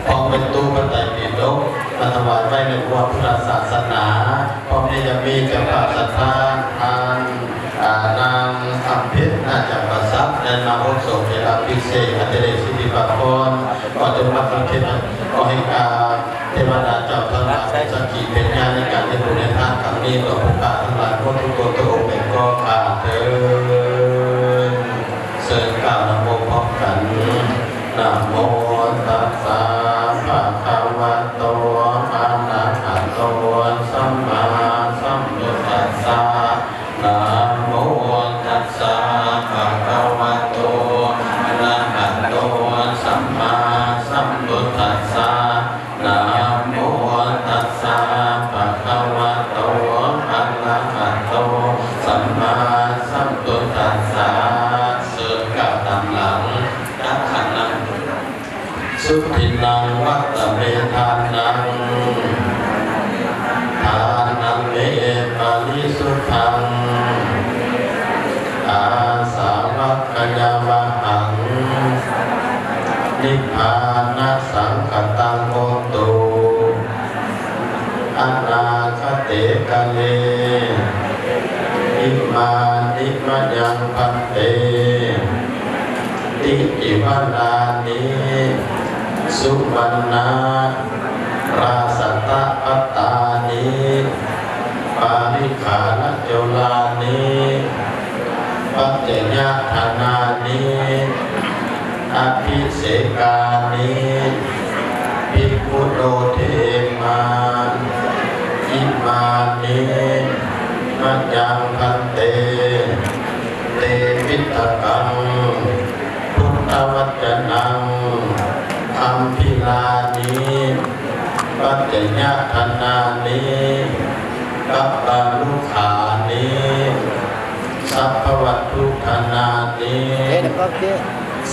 พร้อมเป็นตู้พระไตรปิฎกมาถวายไปในวันพุทธศาสนาพร้อมนี้จะมีเจ้าภาพศรัทธานางคำเพชรน่าจะประสับและนางองค์สมเด็จพระพิเศษอัจฉริสิทธิปัพรก็จะมาประเทศก็ให้เทวดาเจ้าทั้งหลายสักขีเป็นญาณในการที่บุญในทานครั้งนี้ต่อผู้การทั้งหลายพวกทุกคนทุกองค์เป็นก็ขาดเถิดเสริญกล่าวนโมพร้อมกันนะโมตัสสะภะคะวะโตอะระหะโตสัมมาสัมพุทธัสสะนะโมตัสสะภะคะวะโตอะระหะโตสัมมาสัมพุทธัสสะนะโมตัสสะภะคะวะโตอะระหะโตสัมมาสัมพุทธัสสะเสิร์ฟกับตามหลังนักขันนังสุทินังวัตเมทานังทานังเมปาลิสุทังอาสาวัคยาวะหังนิพพานะสังคตังโหตุอนาคเตกะเลอิมานิมะยังพันเตติอิวารานิสุวรรณาราสัตตะปัตตานิปาริขานะโจลานิปัจเจยธานานิอภิเสกานิภิกขุโนเทมาอิมานิมัจยังพันเตเตปิตกังพุทธวัจนังอัมพิลานิปัจจยธนานิกัปปะลุขานิสัพพวัตถุธนานิ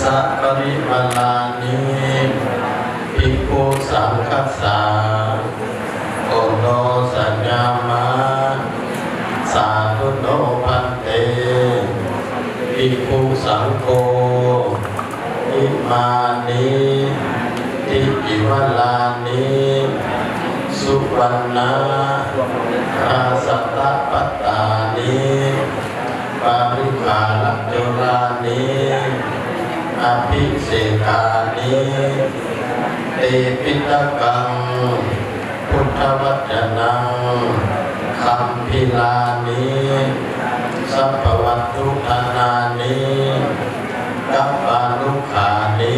สัพปริวลานิภิกขุสังคัสสาโอโนสัญญามาสาธุโนพันเตภิกขุสังโฆอิมานิติอิวลานิสุวรรณาราสัตตะปัตตานิปาริขาลักโจลานิอภิเสกานิเตปิตกังพุทธวัจนังคัมพิลานิสัพพวัตถุธนานิกัปปะลุขานิ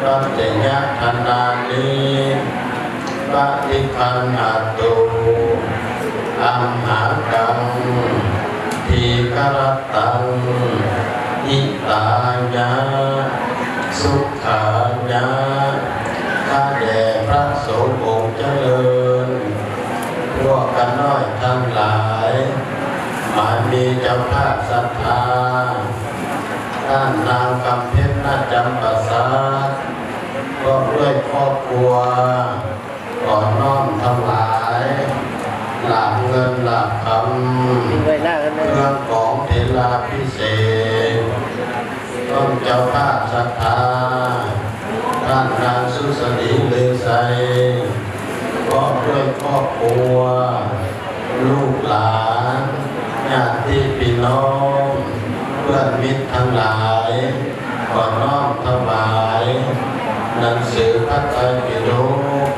ปัจเจยธนานิปฏิคันหตุอัมหากังทีกรตัง อิตายะสุขายะข้าแด่พระสงฆ์องค์เจริญพวกกันน้อยทั้งหลายมามีเจ้าภาพศรัทธาท่านนางกำเพ็ญนาจำประสาทก็ด้วยครอบครัวขอน้อมทั้งหลายหลาบเงินหลาบคำเครื่องของเทลาพิเศษต้นเจ้าภาพศรัทธาท่านนางสุสลีเลือใสก็ด้วยครอบครัวลูกหลานญาติพี่น้องเพื่อนมิตรทั้งหลายขอน้อมถวายหนังสือพระไตรปิฎก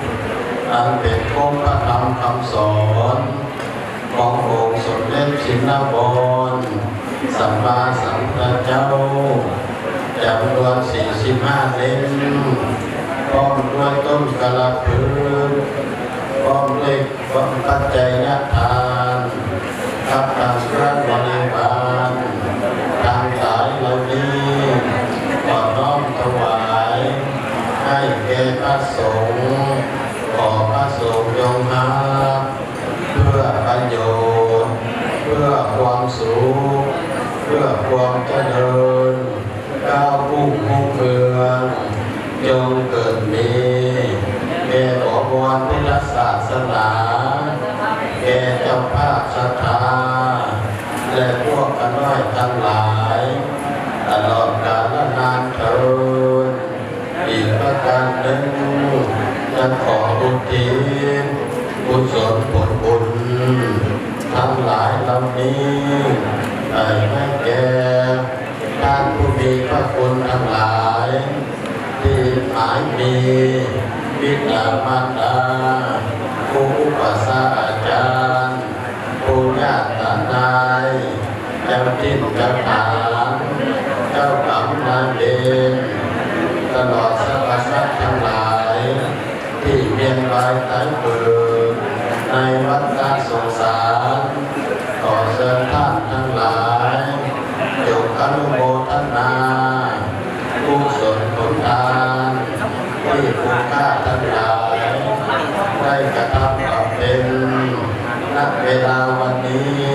อันเป็นองค์พระธรรมคำสอนขององค์สมเด็จชินวรสัมมาสัมพุทธเจ้าจำนวน45 เล่มพร้อมด้วยต้นกะละพืชพร้อมด้วยปัจจัยทานกับทางพระบริวารทางสายเหล่านี้ขอน้อมถวายให้แก่พระสงฆ์ขอพระสงฆ์ยงรับเพื่อประโยชน์เพื่อความสุขเพื่อความเจริญก้าวพุ่งมุ่งเมืองจงเกิดมีแก่ขอพรพุทธศาสนาแก่เจ้าภาพศรัทธาและพวกกันน้อยทั้งหลายตลอดกาลนานเถิดอีกประการหนึ่งจะขออุทิศกุศลผลบุญทั้งหลายเหล่านี้ให้แก่ท่านผู้มีพระคุณทั้งหลายที่หมายมีบิดามารดาผู้อุปชฌาย์อาจารย์ผู้ญาตินายเจ้าทิศเจ้าทางเจ้ากรรมนายเวรตลอดสรรพสัตว์ทั้งหลายที่เวียนว่ายตายเกิดในวัฏสงสารขอเชิญท่านทั้งหลายจงอนุโมทนากุศลผลทานที่ผู้ฆ่าทั้งหลายได้กระทำบำเพ็ญณเวลาวันนี้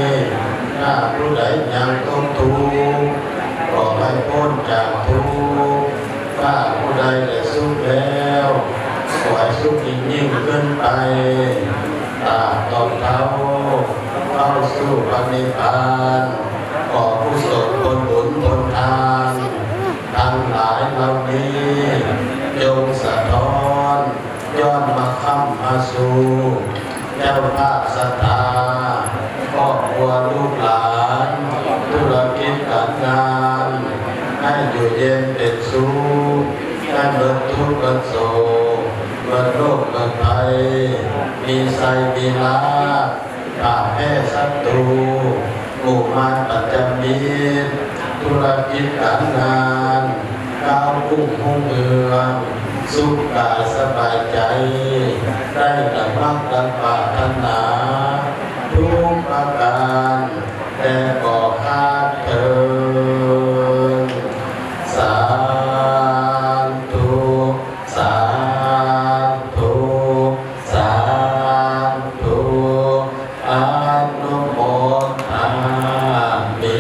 ถ้าผู้ใดยังต้องทุกข์ขอให้พ้นจากทุกข์ถ้าผู้ใดได้สุขแล้วขอให้สุขยิ่งขึ้นไปตามตอนเท้าเข้าสู่พระนิพพานขอกุศลผลบุญผลทานทั้งหลายเหล่านี้จงสะท้อนย้อนมาค้ำมาสู่เจ้าภาพศรัทธาครอบครัวลูกหลานธุรกิจการงานให้อยู่เย็นเป็นสุขให้เบิดทุกข์เบิดโศกเบิดโรคเบิดภัยมีไสมีลาภข้าแพ้ศัตรูหมู่มารปัจจมิตรธุรกิจการงานก้าวพุ่งมุ่งเมืองสุขกายสบายใจได้ดังมั่งดังปรารถนาทุกประการแต่ก่อคาดเถิดสาธุสาธุสาธุอนุโมทามิ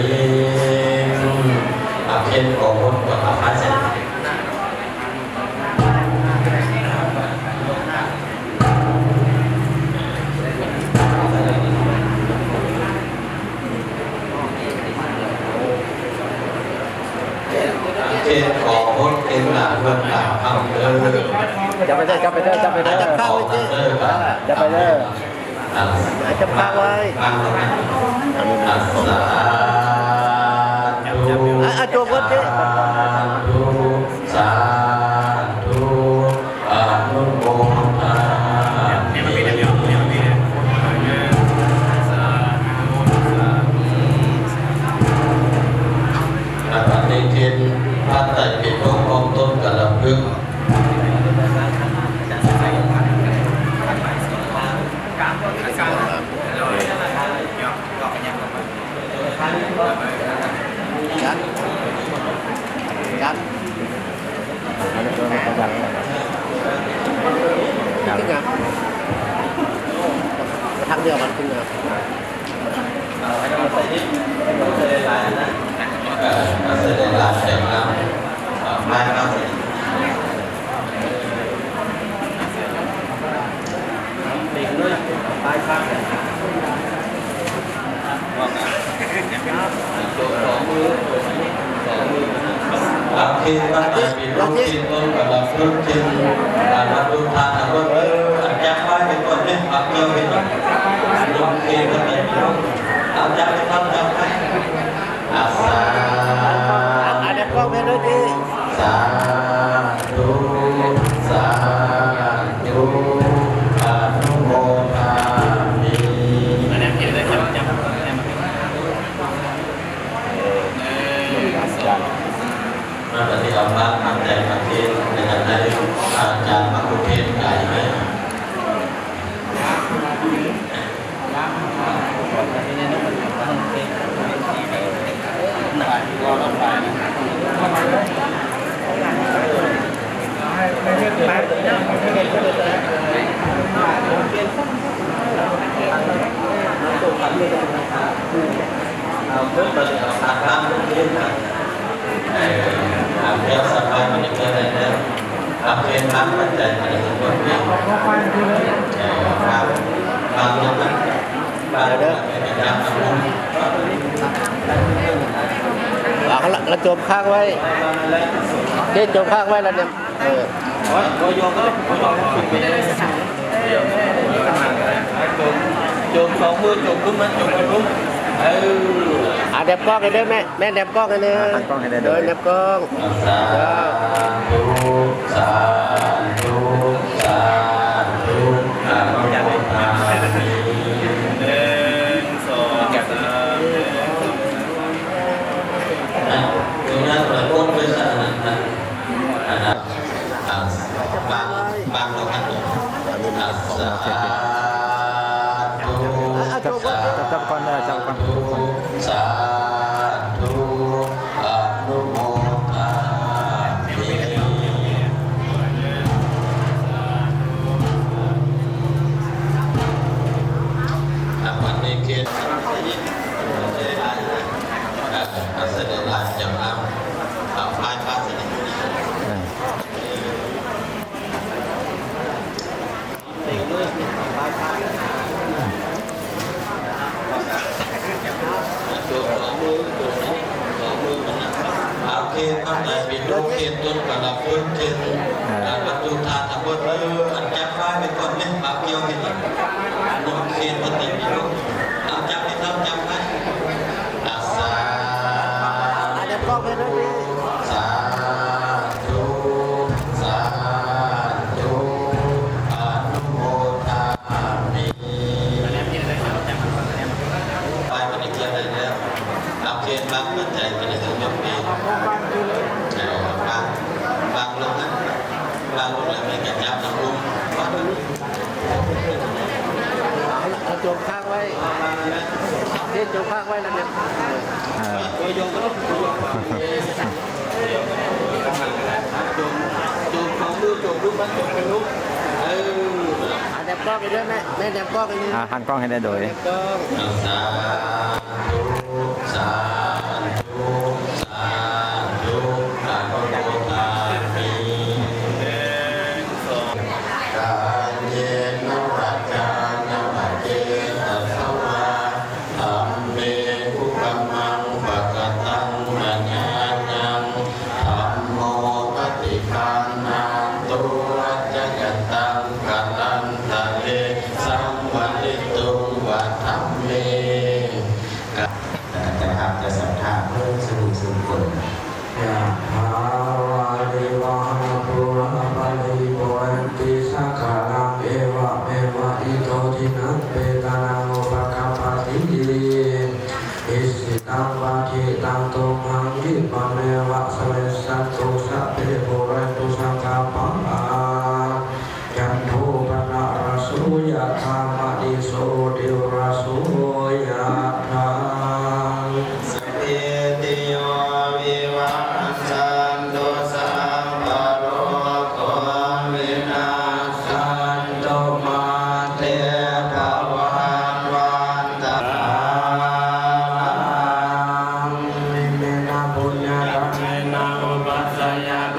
อาเคนของคนกับอาภาเสร็จเช่นของพดเก่งหนาเพื่อนหนาทำเด้อจับไปเด้อจับไปเด้อจับไปเด้อ ของเด้อครับ จับไปเด้อ จับข้างไว้ข้างไว้สาธุ ตัวคนเด้อ สาธุอนุโมทนาปฏิทินพระไตรปิฎกของต้นกะละพึกษ์ ายครับเด็กเลยปลายข้างสองมือรับคิดว่าจะมีลูกคิดต้นกับรับลูกคิดรับลูกทานรับลูกอันยักษ์ไว้เป็นคนเนี่ยรับเกี่ยวเป็นลูกคิดก็เป็นลูกเอาจับไปทำจับไปอาสาเด็กก็ไม่ได้ดีสาธุสาธุอนุโมทามินั่นเองได้จับมาปฏิบัติมาทำใจประเทศในการได้อาจารย์มาคุเทศใหญ่ไหมเอาเพื่อปฏิบัติตามทุกเรื่องเดี๋ยวสบายมันจะเกิดอะไรเนี่ยเอาเป็นทางปัจจัยมันจะเป็นคนเดียวบางอย่างนั้นบางอย่างเป็นอย่างนั้นเราจมข้างไว้เล่นจมข้างไว้แล้วเนี่ยก็โยกก็ฝึกไปได้จมสองมือจมรุ่มมันจมรุ่มเด็บกล้องกันเด้อแม่เด็บกล้องกันเด้อเดินเด็บกล้องสาธุสาธุสาธุอนุโมทนามิตรงนั้นเราพูดไปสักนั้นบางเรากันตรงสาธุจับก่อนเลยจับก่อนสาธุอนุโมทนามิวันนี้เกิดอาศัยหลานจำนำเอาพายพาสนิทเอาเคนทำไหนเป็นลูกเคนต้นกับรับลูกเคนประตูทานทั้งหมดอันจับไว้เป็นคนเนี่ยเอาเกี่ยวเป็นลูกเคนปฏิบัติเอาจับไปทำจับไว้อาสาเด็บกล้องไปด้วยสาธุสาธุอนุโมทามิไปมันอีกเรื่องอะไรเนี่ยเอาเคนบางปัจจัยเป็นถึงยกปีบางลงนั้นบางลงแล้วมีการจับน้ำลุ่มเราจมข้างไว้เล่นจมข้างไว้แล้วเนี่ยตัวโยงก็ต้องจมของมือจมรูปมันจมเป็นรูปเด็บกล้องไปด้วยแม่เด็บกล้องไปนี่หันกล้องให้ได้โดยสาธุสาธุสาธุอนุโมทนามิกาเยนวัจจานวัจเจตัสวะธัมเมกุกัมมังปะกตังมัญญังธัมโมปฏิปันนังตุวัจจยตังกัลลันตะเลสัมวัลิตุวัฏธัมเมจะทำจะศรัทธาเพิ่มสนุกสุขผลยะถาวาริวหาปุราปาริปุเรนติสังขะรังเอวะเมวะอิโตทินังเปตานังอุปกัปปติอิสิตังวะทิตังตุมังยิปะเมวะสเวสัตตุสัพเพปุเรนตุสังฆปังอายันโทปนะระโสยะธามะดิโสติระโสยะธาสัพเพติโยวิวัชชันตุสัพพะโรโควินาศสันตุมาเตภวันวันตามิเมนะปุญญาเมนะอุปัสสยะโก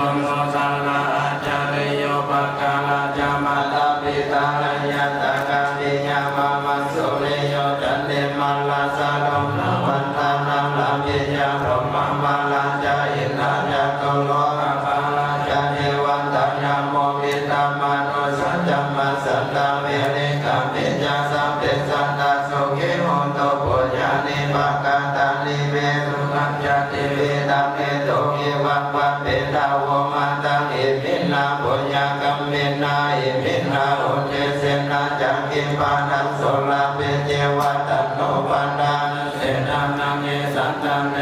ปัปปะเปตาวมาตังอิมินาปุญญกัมเมนาอิมินาอุเทเสนาจักขิปานังโสลาเปเจวะตันโนปันดาเสนานังเอสันตังเน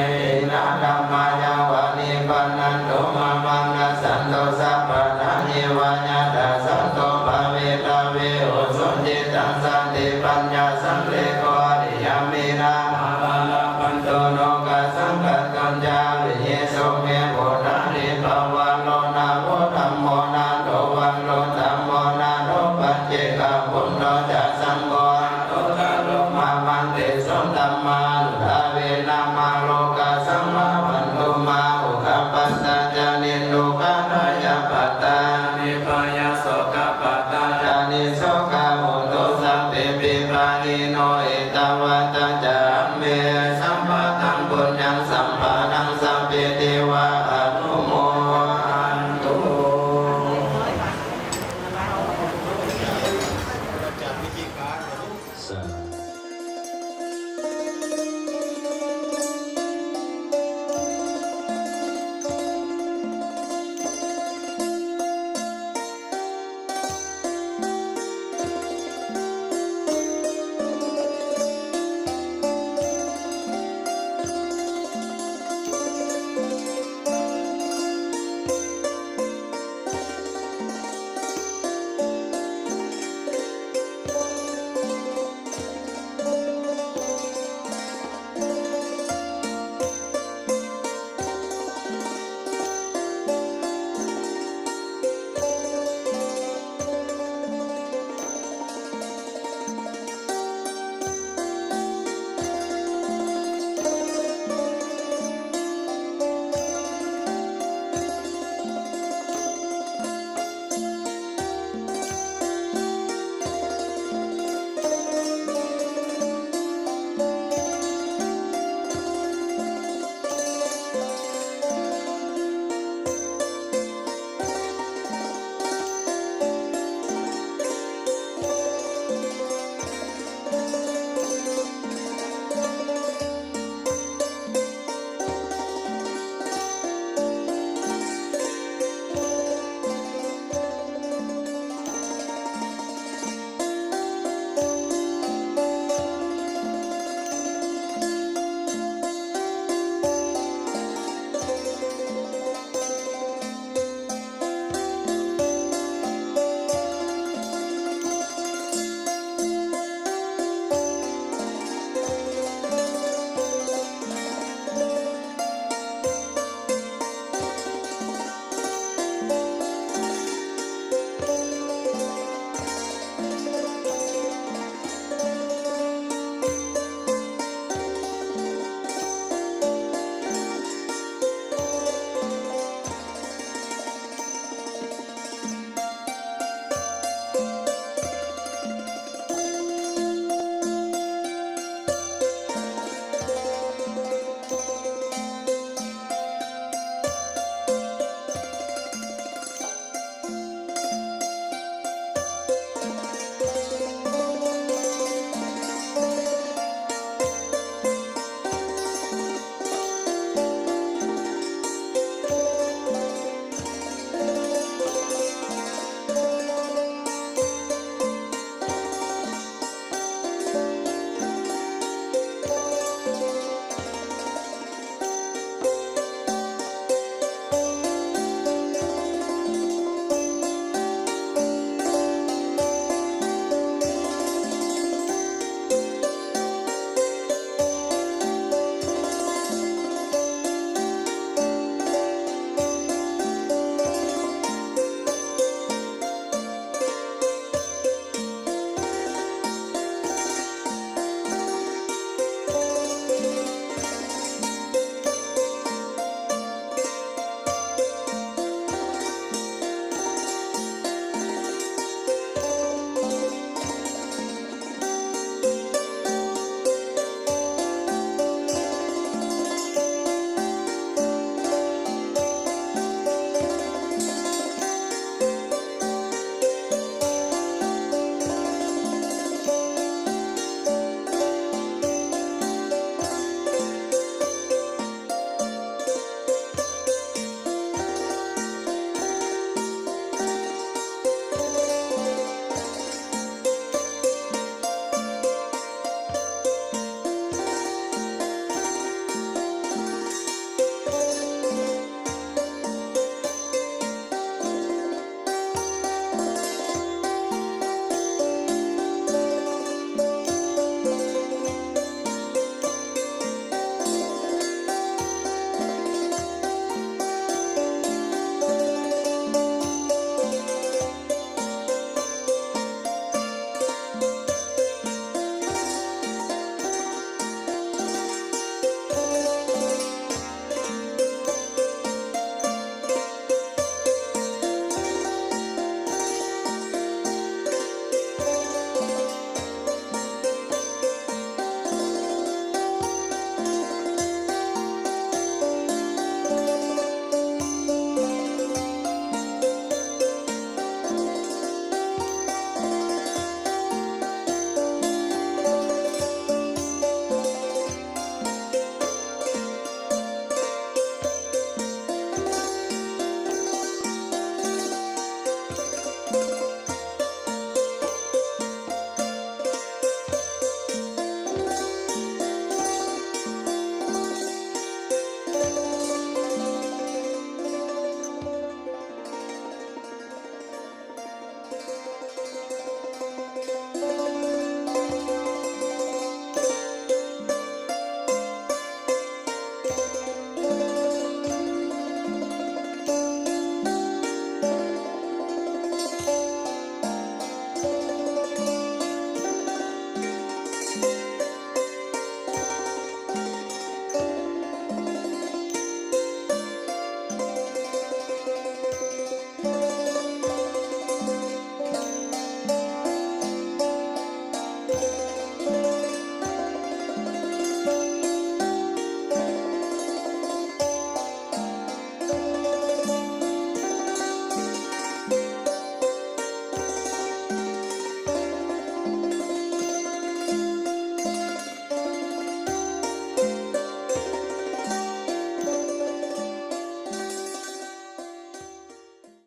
นาธัมมายาวานิปันนันโตมามังนะสันโตสัพพะทานิวาญาตาสันโตภะเวตาเวโอสุจิตังสันติปัญญาสังเลโกอริยเมนะมาลาลาปันโตโนกัสสังกัจจัญญาวิเยโสเมโพธานิภาวะโลนาโพธัมโมนาโตวันโลธัมโมนาโตปัจเจกะปุณโนจะสังโฆโตตะโลมามันเตสัมธัมมานุทาเวนะมาโลกะสัมมาวันตุมาอุคัปปัสสะ